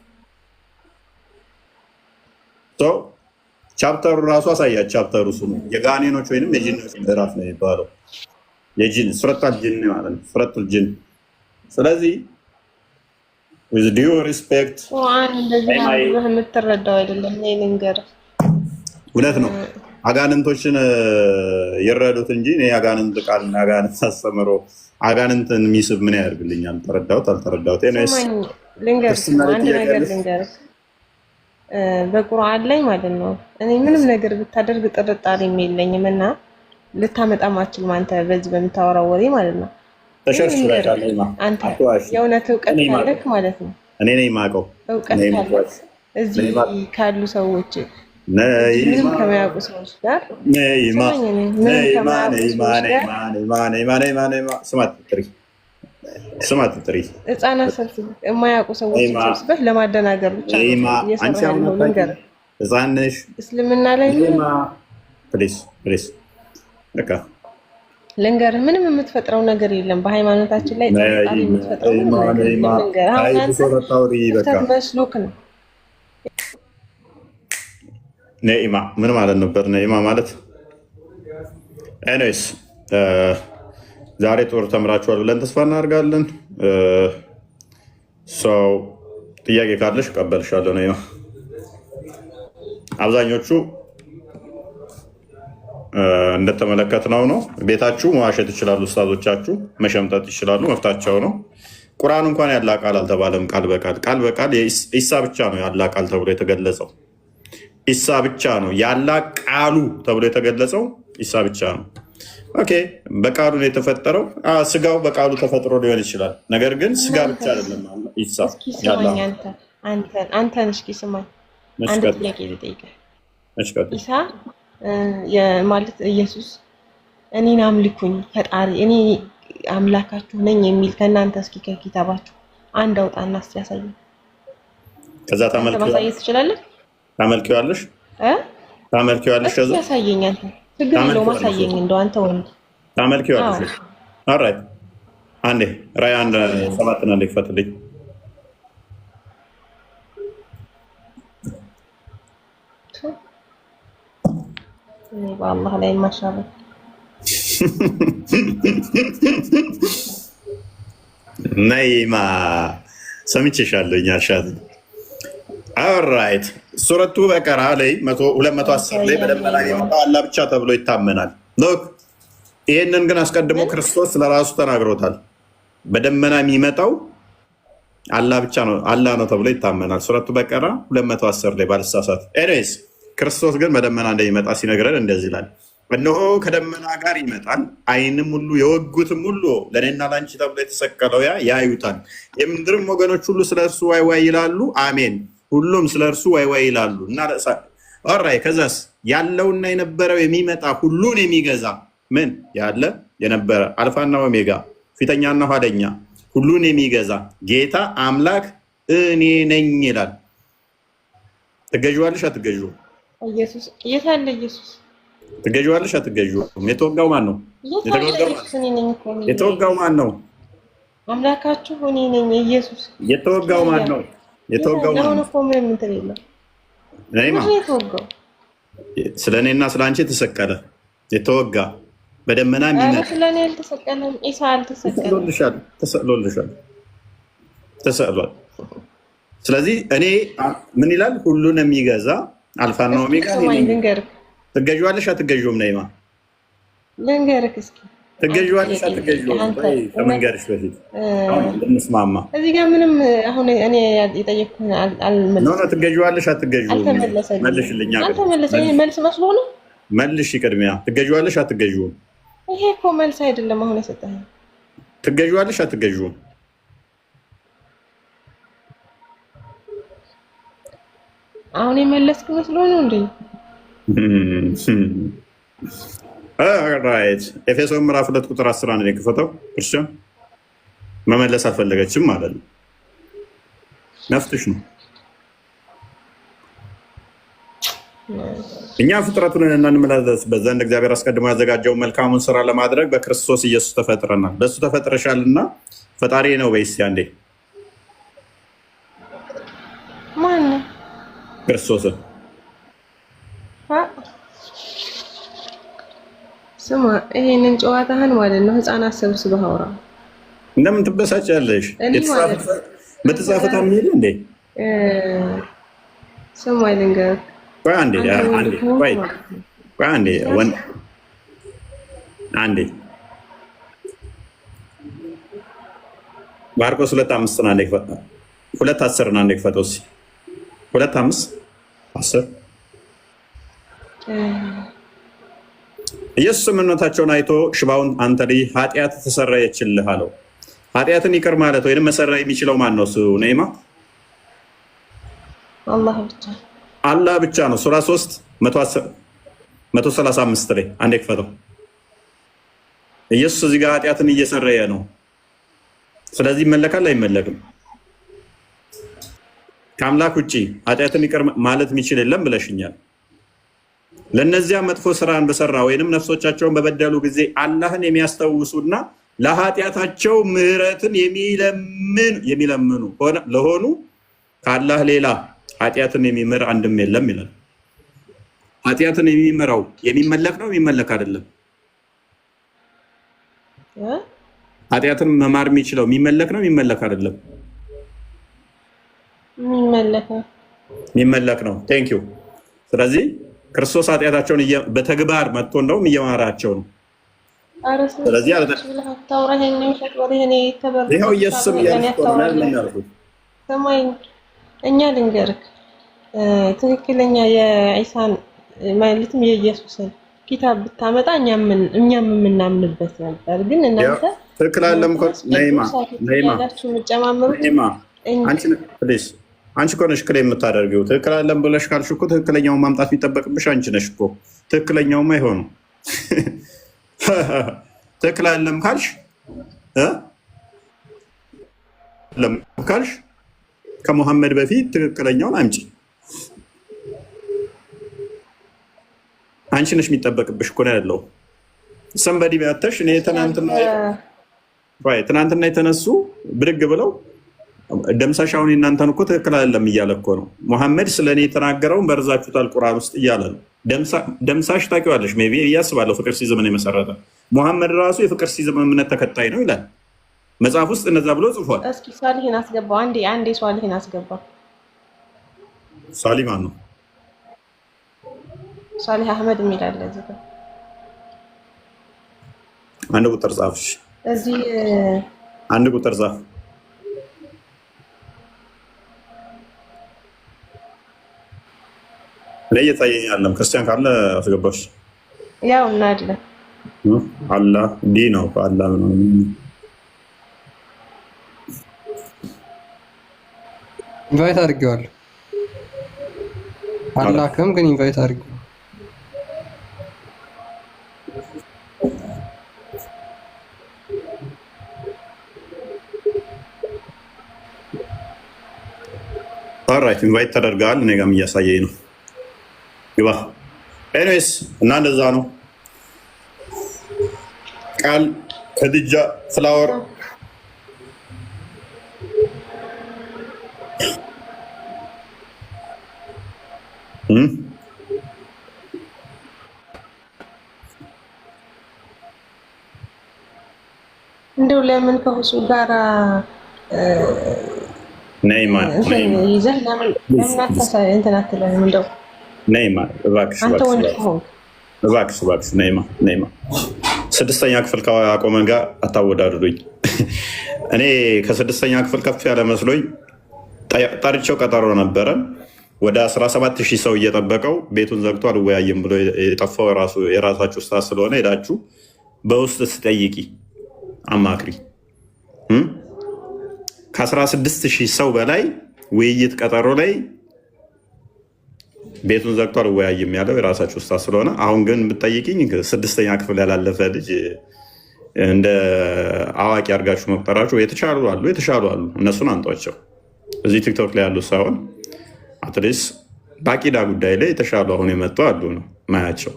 ቻፕተሩ ራሱ አሳያት። ቻፕተሩ ስሙ የጋኔኖች ወይንም የጂኖች ምዕራፍ ነው የሚባለው። የጂን ሱረቱል ጂን ማለት ነው፣ ሱረቱል ጂን። ስለዚህ with due respect ቁርአን እንደዚህ የምትረዳው አይደለም። እኔ ልንገርህ፣ እውነት ነው አጋንንቶችን ይረዱት እንጂ እኔ አጋንንት ቃልና አጋንንት አስተምሮ አጋንንትን የሚስብ ምን ያደርግልኛል? ተረዳሁት አልተረዳሁት ልንገርህ፣ አንድ ነገር ልንገርህ፣ በቁርአን ላይ ማለት ነው እኔ ምንም ነገር ብታደርግ ጥርጣሬ የለኝም እና ልታመጣም አትችልም አንተ በዚህ በምታወራው ወሬ ማለት ነው። አንተ የእውነት እውቀት ካለክ ማለት ነው እኔ ነኝ የማውቀው እውቀት ካለክ እዚህ ካሉ ሰዎች ምንም ከማያውቁ ሰዎች ጋር ስማት ጥሪ ህፃናት ሰብስበህ የማያውቁ ሰዎች ሰብስበህ ለማደናገር ብቻ እየሰራ ያለው ነገር ህፃን ነሽ እስልምና ላይ ፕሊዝ በቃ ልንገርህ፣ ምንም የምትፈጥረው ነገር የለም በሃይማኖታችን ላይ ጥርጣሬ የምትፈጥረው ነገር የለም። መስሎክ ነው። ነኢማ ምን ማለት ነበር? ነኢማ ማለት ኤኒዌይስ ዛሬ ጦር ተምራችኋል ብለን ተስፋ እናደርጋለን። ሰው ጥያቄ ካለሽ እቀበልሻለሁ። ነኢማ አብዛኞቹ እንደተመለከትነው ነው። ቤታችሁ መዋሸት ይችላሉ፣ ኡስታዞቻችሁ መሸምጠጥ ይችላሉ፣ መፍታቸው ነው። ቁርአን እንኳን ያላ ቃል አልተባለም። ቃል በቃል ኢሳ ብቻ ነው ያላ ቃል ተብሎ የተገለጸው። ኢሳ ብቻ ነው ያላ ቃሉ ተብሎ የተገለጸው። ኢሳ ብቻ ነው። ኦኬ፣ በቃሉ ነው የተፈጠረው። ስጋው በቃሉ ተፈጥሮ ሊሆን ይችላል። ነገር ግን ስጋ ብቻ አይደለም ኢሳ ያላ። አንተን እስኪ ስማኝ፣ አንድ ጥያቄ ልጠይቅህ። ኢሳ ማለት ኢየሱስ እኔን አምልኩኝ ፈጣሪ እኔ አምላካችሁ ነኝ የሚል ከእናንተ እስኪ ከኪታባችሁ አንድ አውጣና እስኪ ያሳየኝ። ከዛ ማሳየት ትችላለህ? ታመልኪዋለሽ? ከዛ ያሳየኝ። አንተ ችግር የለውም አሳየኝ። እንደው አንተ ወንድ ታመልኪዋለሽ? ኦልራይት አንዴ ራዕይ 1:7 አንዴ ክፈትልኝ። በአላህ ላይ ማሻአላ ነይማ ሰምቼሻለሁ። አልሻት ኦልራይት ሱረቱ በቀራ ላይ 210 ላይ በደመና የመጣው አላህ ብቻ ተብሎ ይታመናል። ሎክ ይህንን ግን አስቀድሞ ክርስቶስ ስለራሱ ተናግሮታል። በደመና የሚመጣው አላህ ብቻ ነው፣ አላህ ነው ተብሎ ይታመናል። ሱረቱ በቀራ 210 ላይ ባልሳሳት። ኤኒዌይስ ክርስቶስ ግን በደመና እንደሚመጣ ሲነግረን እንደዚህ ይላል፣ እነሆ ከደመና ጋር ይመጣል፣ ዓይንም ሁሉ የወጉትም ሁሉ ለእኔና ለአንቺ ተብሎ የተሰቀለው ያዩታል፣ የምድርም ወገኖች ሁሉ ስለ እርሱ ዋይ ዋይ ይላሉ። አሜን። ሁሉም ስለ እርሱ ዋይ ዋይ ይላሉ እና ኦራይ። ከዛስ ያለውና የነበረው የሚመጣ ሁሉን የሚገዛ ምን ያለ የነበረ አልፋና ኦሜጋ ፊተኛና ኋለኛ ሁሉን የሚገዛ ጌታ አምላክ እኔ ነኝ ይላል። ትገዥዋለሽ አትገዥውም? ኢየሱስ የት አለ? ኢየሱስ ትገዥዋለሽ አትገዥውም? የተወጋው ማን ነው? የተወጋው ማን ነው? አምላካችሁ እኔ ነኝ ኢየሱስ። የተወጋው ማን ነው? የተወጋው ማን ነው? ስለ እኔና ስለ አንቺ የተሰቀለ የተወጋ በደመና የሚመጣ ስለኔ አልተሰቀለም። ኢሳ አልተሰቀለም። ተሰቅሎልሻል፣ ተሰቅሏል። ስለዚህ እኔ ምን ይላል? ሁሉን የሚገዛ አልፋና ኦሜጋ ትገዥዋለሽ አትገዥውም? ነይማ ልንገርህ እስኪ ትገዥዋለሽ አትገዥውም? ከመንገርሽ በፊት እንስማማ። እዚህ ጋር ምንም አሁን እኔ የጠየቅኩህን አልመለስኩም። ትገዥዋለሽ አትገዥውም? መልሽልኛ። አልተመለሰልኝም። መልስ መስሎ ነው። መልሽ ቅድሚያ። ትገዥዋለሽ አትገዥውም? ይሄ እኮ መልስ አይደለም አሁን የሰጠኸኝ። ትገዥዋለሽ አትገዥውም? አሁን የመለስክ መስሎ ነው እንዴ? ራይት። ኤፌሶን ምዕራፍ 2 ቁጥር 11 ነው የከፈተው። ክርስቲያን መመለስ አልፈለገችም ማለት ነው። ነፍጥሽ ነው። እኛ ፍጥረቱን እንመላለስበት ዘንድ እግዚአብሔር አስቀድሞ ያዘጋጀውን መልካሙን ስራ ለማድረግ በክርስቶስ ኢየሱስ ተፈጥረናል። በእሱ ተፈጥረሻልና ፈጣሪ ነው በይስ አንዴ። ማን ነው? ክርስቶስ። ስማ ይሄንን ጨዋታህን ማለት ነው ህፃናት ሰብስበህ አውራ። እንደምን ትበሳጫለሽ? በተጻፈ ታምኚ እንዴ? ስማ ልንገርህ አንዴ ማርቆስ 2:5 እና 2:10 እና 2:5 10 ኢየሱስ እምነታቸውን አይቶ ሽባውን አንተ ልጅ ኃጢአት ተሰረየችልህ አለው። ኃጢአትን ይቅር ማለት ወይም መሰረይ የሚችለው ማን ነው? እሱ ነይማ አላህ ብቻ ነው። ሱራ 3:135 ላይ አንዴ ክፈተው። ኢየሱስ እዚህ ጋር ኃጢአትን እየሰረየ ነው። ስለዚህ ይመለካል አይመለክም? ከአምላክ ውጭ ኃጢአትን ይቅር ማለት የሚችል የለም ብለሽኛል። ለእነዚያ መጥፎ ስራን በሰራ ወይንም ነፍሶቻቸውን በበደሉ ጊዜ አላህን የሚያስታውሱና ለኃጢአታቸው ምሕረትን የሚለምኑ ለሆኑ ከአላህ ሌላ ኃጢአትን የሚምር አንድም የለም ይላል። ኃጢአትን የሚምረው የሚመለክ ነው የሚመለክ አይደለም? ኃጢአትን መማር የሚችለው የሚመለክ ነው የሚመለክ አይደለም? የሚመለክ ነው። ቴንክ ዩ። ስለዚህ ክርስቶስ ኃጢአታቸውን በተግባር መጥቶ እንደውም እየማራቸው ነው። ስለዚህ ይኸው ኢየሱስም እኛ ልንገርክ ትክክለኛ የኢሳን ማለትም የኢየሱስን ኪታብ ብታመጣ እኛም የምናምንበት ነበር። ግን እናንተ ትክክል አለም እኮ ነይማ አንቺ እኮ ነሽ ክሌም የምታደርጊው። ትክክል አለም ብለሽ ካልሽ እኮ ትክክለኛውን ማምጣት የሚጠበቅብሽ አንቺ ነሽ እኮ። ትክክለኛውም አይሆኑም። ትክክል አለም ካልሽ ከሙሐመድ በፊት ትክክለኛውን አምጪ። አንቺ ነሽ የሚጠበቅብሽ እኮ ነው ያለው። ሰንበዲ ቢያተሽ እኔ ትናንትና የተነሱ ብድግ ብለው ደምሳሻውን እናንተን እኮ ትክክል አይደለም እያለ እኮ ነው። ሙሐመድ ስለ እኔ የተናገረውን በርዛችሁታል ቁርአን ውስጥ እያለ ነው። ደምሳሽ ታውቂዋለሽ ሜይ ቢ እያስባለሁ። ፍቅር ሲዝምን የመሰረተ ሙሐመድ ራሱ የፍቅር ሲዝም እምነት ተከታይ ነው ይላል መጽሐፍ ውስጥ እነዛ ብሎ ጽፏል። እስኪ ሷሊህን አስገባው። አንዴ ሷሊህን አስገባው። ሷሊህ ማን ነው? ሷሊህ አህመድ የሚል አለ እዚህ ጋር። አንድ ቁጥር ጻፍ። እዚህ አንድ ቁጥር ጻፍ። ለየታየኝ አለም ክርስቲያን ካለ አስገባሽ። ያው እናድለ አላህ ዲ ነው አላህ ነው። ኢንቫይት አድርጌዋለሁ። አላህም ግን ኢንቫይት አድርጌው ኦልራይት ኢንቫይት ተደርጋል። እኔ ጋርም እያሳየኝ ነው። ግባ። ኤኒዌይስ እና እንደዛ ነው። ቃል ከድጃ ፍላወር እንደው ለምን ከሁሱ ጋራ ነይማ ይዘህ ለምን እንትን አትለንም? እንደው ነይማ እባክሽ አንተ ወንድ ከሆንክ እባክሽ ነይማ ስድስተኛ ክፍል ከአቆመ ጋር አታወዳድሩኝ። እኔ ከስድስተኛ ክፍል ከፍ ያለ መስሎኝ ጠርቼው ቀጠሮ ነበረ። ወደ 17,000 ሰው እየጠበቀው ቤቱን ዘግቶ አልወያይም ብሎ የጠፋው የራሳችሁ ስታ ስለሆነ ሄዳችሁ በውስጥ ስጠይቂ አማክሪ። ከ16,000 ሰው በላይ ውይይት ቀጠሮ ላይ ቤቱን ዘግቶ አልወያይም ያለው የራሳችሁ ስታ ስለሆነ፣ አሁን ግን ብትጠይቂኝ ስድስተኛ ክፍል ያላለፈ ልጅ እንደ አዋቂ አድርጋችሁ መቁጠራችሁ የተሻሉ አሉ። እነሱን አንጧቸው። እዚህ ቲክቶክ ላይ ያሉ ሳይሆን አትሊስት በአቂዳ ጉዳይ ላይ የተሻሉ አሁን የመጡ አሉ ነው ማያቸው።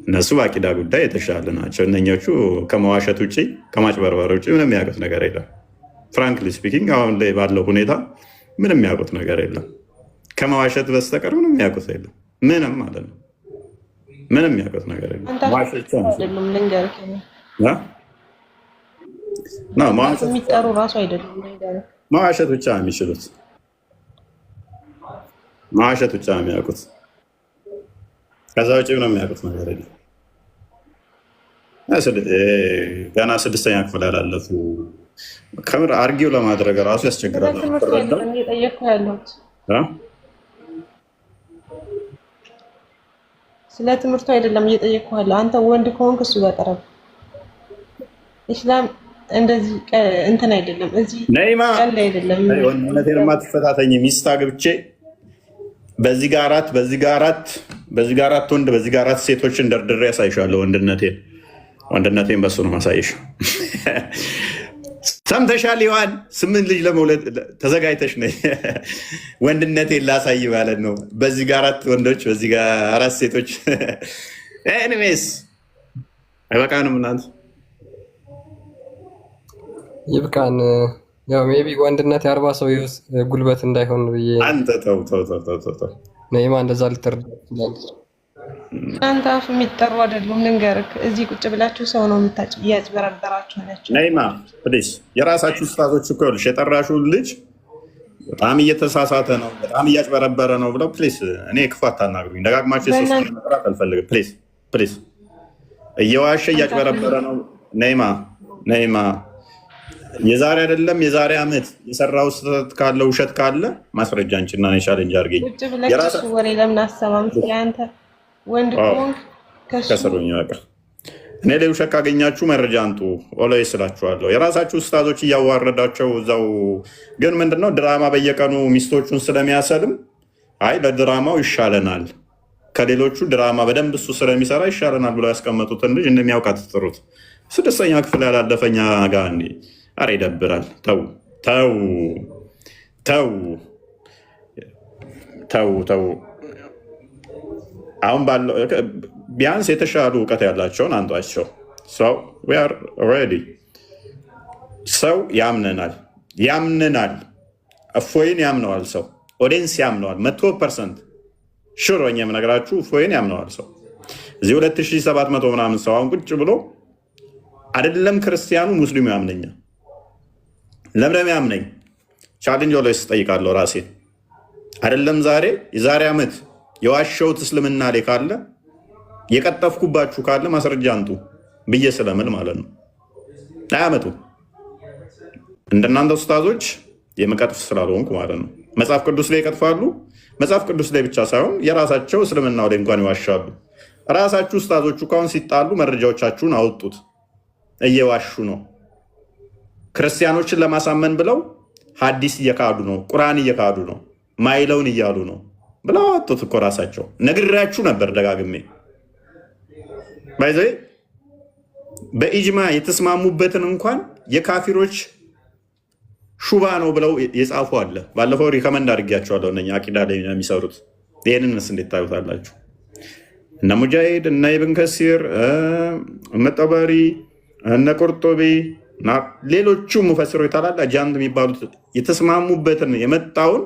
እነሱ በአቂዳ ጉዳይ የተሻለ ናቸው። እነኞቹ ከመዋሸት ውጭ ከማጭበርበር ውጭ ምንም ያውቁት ነገር የለም። ፍራንክሊ ስፒኪንግ አሁን ላይ ባለው ሁኔታ ምንም ያውቁት ነገር የለም። ከመዋሸት በስተቀር ምንም ያውቁት የለም። ምንም ማለት ነው። ምንም ያውቁት ነገር የለም። የሚጠሩ ራሱ አይደለም መዋሸት ብቻ የሚችሉት መዋሸት ብቻ የሚያውቁት። ከዛ ውጭ ምንም የሚያውቁት ነገር የለም። ገና ስድስተኛ ክፍል ያላለፉ ከምር አርጊው ለማድረግ ራሱ ያስቸግራል። ስለ ትምህርቱ አይደለም እየጠየኩ ያለው። አንተ ወንድ ከሆንክ እሱ ጋር ቀረብ። ኢስላም እንደዚህ እንትን አይደለም። እዚህ ነይማ አይደለም። ወንድነቴን ማትፈታተኝ ሚስት አግብቼ በዚህ ጋር አራት ወንድ በዚህ ጋር አራት ሴቶችን ደርድሬ ያሳይሻለሁ። ወንድነቴን በሱ ነው ማሳይሽ። ሰምተሻል? ይዋን 8 ልጅ ለመውለድ ተዘጋጅተሽ ነይ። ወንድነቴን ላሳይ ማለት ነው። በዚህ ጋር 4 ወንዶች በዚህ ጋር 4 ሴቶች። ኤኒዌይስ አይበቃንም? እናንተ ይብቃን። ያው ሜቢ ወንድነት 40 ሰው ጉልበት እንዳይሆን ብዬ አንተ ተው ነይማ እንደዛ ልትረዳ ትችላለች። አንተ አፍ የሚጠሩ አይደሉም። ልንገርህ፣ እዚህ ቁጭ ብላችሁ ሰው ነው እያጭበረበራችሁ ናቸው። ነይማ ፕሊዝ፣ የራሳችሁ ስታቶች እኮ ይኸውልሽ፣ የጠራሽውን ልጅ በጣም እየተሳሳተ ነው፣ በጣም እያጭበረበረ ነው ብለው ፕሊዝ፣ እኔ ክፉ አታናግሩኝ። ደጋግማችሁ የሶስት መጥራት አልፈልግም። ፕሊዝ፣ እየዋሸ እያጭበረበረ ነው። ነይማ የዛሬ አይደለም የዛሬ ዓመት የሰራው ስህተት ካለ ውሸት ካለ ማስረጃ አንቺና እኔ ቻሌንጅ አድርገኝ። ቁጭ ብላችሁ ወሬ ለምን አሰማም? አንተ ወንድ ከሆንክ ከስሩኝ በቃ። እኔ ላይ ውሸት ካገኛችሁ መረጃ አንጡ። ኦሎይ ስላችኋለሁ። የራሳችሁ ስታዞች እያዋረዳቸው እዛው። ግን ምንድነው ድራማ በየቀኑ ሚስቶቹን ስለሚያሰልም አይ ለድራማው ይሻለናል ከሌሎቹ ድራማ በደንብ እሱ ስለሚሰራ ይሻለናል ብሎ ያስቀመጡትን ልጅ እንደሚያውቃት ጥሩት። 6ኛ ክፍል ያላለፈኛ ጋር እንዲ አረ ይደብራል። ተው። አሁን ባለው ቢያንስ የተሻሉ እውቀት ያላቸውን አንጧቸው። ሰው ያምነናል። እፎይን ያምነዋል። ሰው ኦዲየንስ ያምነዋል። 100% ሹር ሆኜ የምነግራችሁ እፎይን ያምነዋል። ሰው እዚህ 2700 ምናምን ሰው አሁን ቁጭ ብሎ አይደለም ክርስቲያኑ ሙስሊሙ ያምነኛል። ለምለም ያምነኝ ቻሌንጅ ላይ ስጠይቃለሁ ራሴን። አይደለም የዛሬ ዓመት የዋሸሁት እስልምና ላይ ካለ የቀጠፍኩባችሁ ካለ ማስረጃ አንጡ። ብዬ ስለምል ማለት ነው። አያመጡም። እንደናንተ ኡስታዞች የምቀጥፍ ስላልሆንኩ ማለት ነው። መጽሐፍ ቅዱስ ላይ ይቀጥፋሉ። መጽሐፍ ቅዱስ ላይ ብቻ ሳይሆን የራሳቸው እስልምናው ላይ እንኳን ይዋሻሉ። ራሳችሁ ኡስታዞቹ ካሁን ሲጣሉ መረጃዎቻችሁን አወጡት። እየዋሹ ነው። ክርስቲያኖችን ለማሳመን ብለው ሐዲስ እየካዱ ነው፣ ቁርአን እየካዱ ነው፣ ማይለውን እያሉ ነው ብለው አወጡት እኮ ራሳቸው። ነግሬያችሁ ነበር ደጋግሜ። ባይዘይ በኢጅማ የተስማሙበትን እንኳን የካፊሮች ሹባ ነው ብለው የጻፉ አለ። ባለፈው ሪከመንድ አድርጊያቸዋለሁ። እነኛ አቂዳ ላይ የሚሰሩት ይህንንስ እንዴት ታዩታላችሁ? እነ ሙጃሂድ፣ እነ ኢብን ከሲር፣ እነ ጠበሪ፣ እነ ቁርጡቢ፣ ሌሎቹ ሙፈሲሮች ታላላ ጃንት የሚባሉት የተስማሙበትን የመጣውን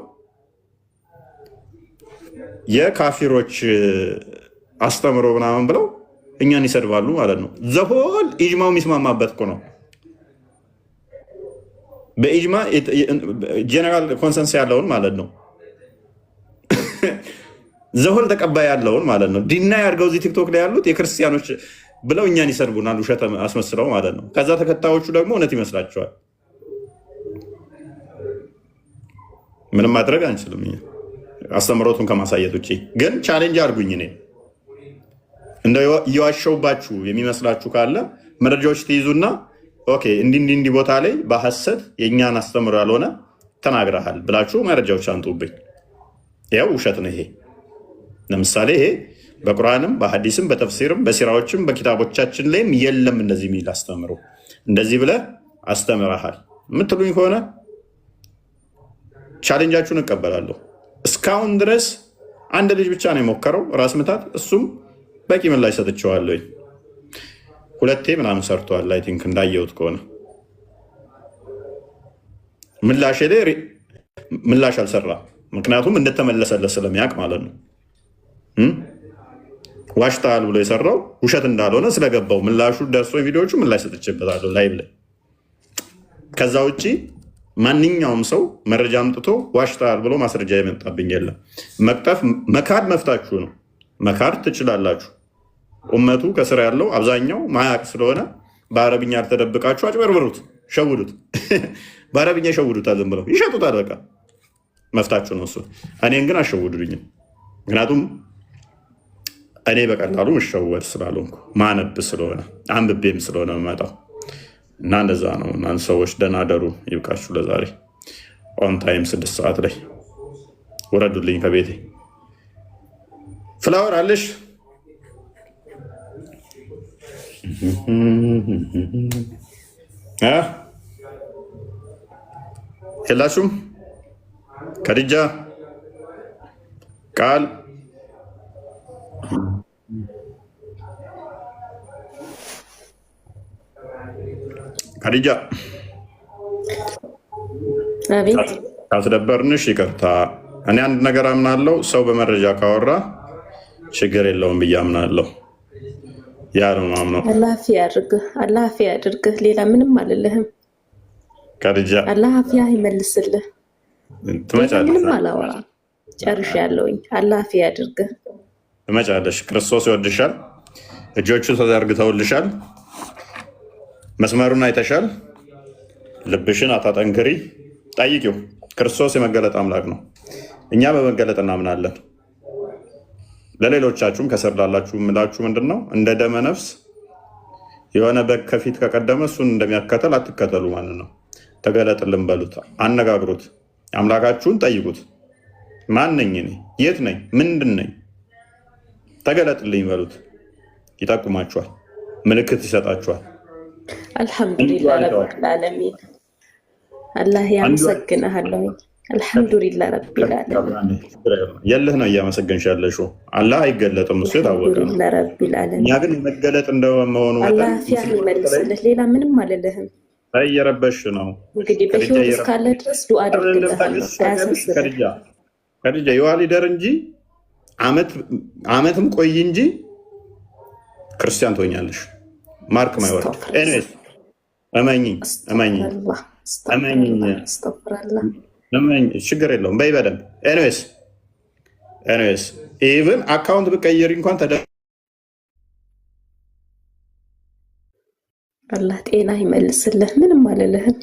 የካፊሮች አስተምሮ ምናምን ብለው እኛን ይሰድባሉ ማለት ነው። ዘሆል ኢጅማው የሚስማማበት እኮ ነው። በኢጅማ ጀነራል ኮንሰንስ ያለውን ማለት ነው። ዘሆል ተቀባይ ያለውን ማለት ነው። ዲና ያድርገው እዚህ ቲክቶክ ላይ ያሉት የክርስቲያኖች ብለው እኛን ይሰድቡናል፣ ውሸት አስመስለው ማለት ነው። ከዛ ተከታዮቹ ደግሞ እውነት ይመስላቸዋል። ምንም ማድረግ አንችልም አስተምሮቱን ከማሳየት ውጭ። ግን ቻሌንጅ አድርጉኝ። እኔ እንደ እየዋሸውባችሁ የሚመስላችሁ ካለ መረጃዎች ትይዙና ኦኬ እንዲህ ቦታ ላይ በሐሰት የእኛን አስተምሮ ያልሆነ ተናግረሃል ብላችሁ መረጃዎች አንጡብኝ። ያው ውሸት ነው ይሄ። ለምሳሌ ይሄ በቁርአንም በሐዲስም በተፍሲርም በሲራዎችም በኪታቦቻችን ላይም የለም እንደዚህ የሚል አስተምሮ። እንደዚህ ብለህ አስተምረሃል የምትሉኝ ከሆነ ቻሌንጃችሁን እቀበላለሁ። እስካሁን ድረስ አንድ ልጅ ብቻ ነው የሞከረው ራስ ምታት፣ እሱም በቂ ምላሽ ሰጥቼዋለሁ። ሁለቴ ምናምን ሰርተዋል። አይ ቲንክ እንዳየሁት ከሆነ ምላሽ ላይ ምላሽ አልሰራ። ምክንያቱም እንደተመለሰለት ስለሚያውቅ ማለት ነው። ዋሽታል ብሎ የሰራው ውሸት እንዳልሆነ ስለገባው ምላሹ ደርሶ ቪዲዮዎቹ ምላሽ ሰጥቼበታለሁ ላይቭ ላይ። ከዛ ውጭ ማንኛውም ሰው መረጃ አምጥቶ ዋሽታል ብሎ ማስረጃ የመጣብኝ የለም። መቅጠፍ መካድ መፍታችሁ ነው። መካድ ትችላላችሁ። ኡመቱ ከስራ ያለው አብዛኛው ማያቅ ስለሆነ በአረብኛ ያልተደብቃችሁ አጭበርብሩት፣ ሸውዱት። በአረብኛ ይሸውዱታል፣ ዝም ብለው ይሸጡታል። በቃ መፍታችሁ ነው እሱ። እኔን ግን አሸውዱልኝም። ምክንያቱም እኔ በቀላሉ እሸወድ ስላልሆንኩ ማነብ ስለሆነ አንብቤም ስለሆነ መጣው እና እንደዛ ነው። እናንተ ሰዎች ደህና ደሩ። ይብቃችሁ ለዛሬ። ኦን ታይም 6 ሰዓት ላይ ወረዱልኝ ከቤቴ። ፍላወር አለሽ? የላችሁም? ከድጃ ቃል ከድጃ ካስደበርንሽ ይቅርታ። እኔ አንድ ነገር አምናለሁ። ሰው በመረጃ ካወራ ችግር የለውም ብዬ አምናለሁ። ያ ነው ማምነው። አላህ አፊያ ያድርግህ። ሌላ ምንም አልልህም። ከድጃ አላህ አፊያ ይመልስልህ። ምንም አላወራም። ጨርሻለሁኝ። አላህ አፊያ ያድርግህ። ትመጫለሽ። ክርስቶስ ይወድሻል። እጆቹ ተዘርግተውልሻል። መስመሩን አይተሻል። ልብሽን አታጠንክሪ። ጠይቂው። ክርስቶስ የመገለጥ አምላክ ነው። እኛ በመገለጥ እናምናለን። ለሌሎቻችሁም ከስር ላላችሁ የምላችሁ ምንድን ነው፣ እንደ ደመ ነፍስ የሆነ በግ ከፊት ከቀደመ እሱን እንደሚያከተል አትከተሉ ማለት ነው። ተገለጥልን በሉት፣ አነጋግሩት፣ አምላካችሁን ጠይቁት። ማን ነኝ እኔ? የት ነኝ? ምንድን ነኝ? ተገለጥልኝ በሉት። ይጠቁማችኋል፣ ምልክት ይሰጣችኋል። አልሐምዱሊላህ ረቢል ዓለሚን። አላህ ያመሰግንሃለሁ። አልሐምዱሊላህ ረቢል ዓለሚን። የለህ ነው እያመሰገንሽ ያለሽው። አላህ አይገለጥም፣ እሱ የታወቀ ነው። እኛ ግን መገለጥ እንደመሆኑ አላህ አፊያ ይመልስልህ። ሌላ ምንም አልልህም። እየረበሽ ነው እንግዲህ በህይወት እስካለ ድረስ ዱዓ አድርግልሃለሁ። አያሳስብህ። ከድጃ የዋሊደር እንጂ አመትም ቆይ እንጂ ክርስቲያን ትሆኛለሽ። ማርክ ማይወርድ ኤኒዌይስ፣ እመኚኝ፣ ችግር የለውም በይ በደንብ። ኤኒዌይስ ኢቭን አካውንት ብቀይሪ እንኳን አላህ ጤና ይመልስልህ። ምንም አልልህም።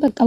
በቃ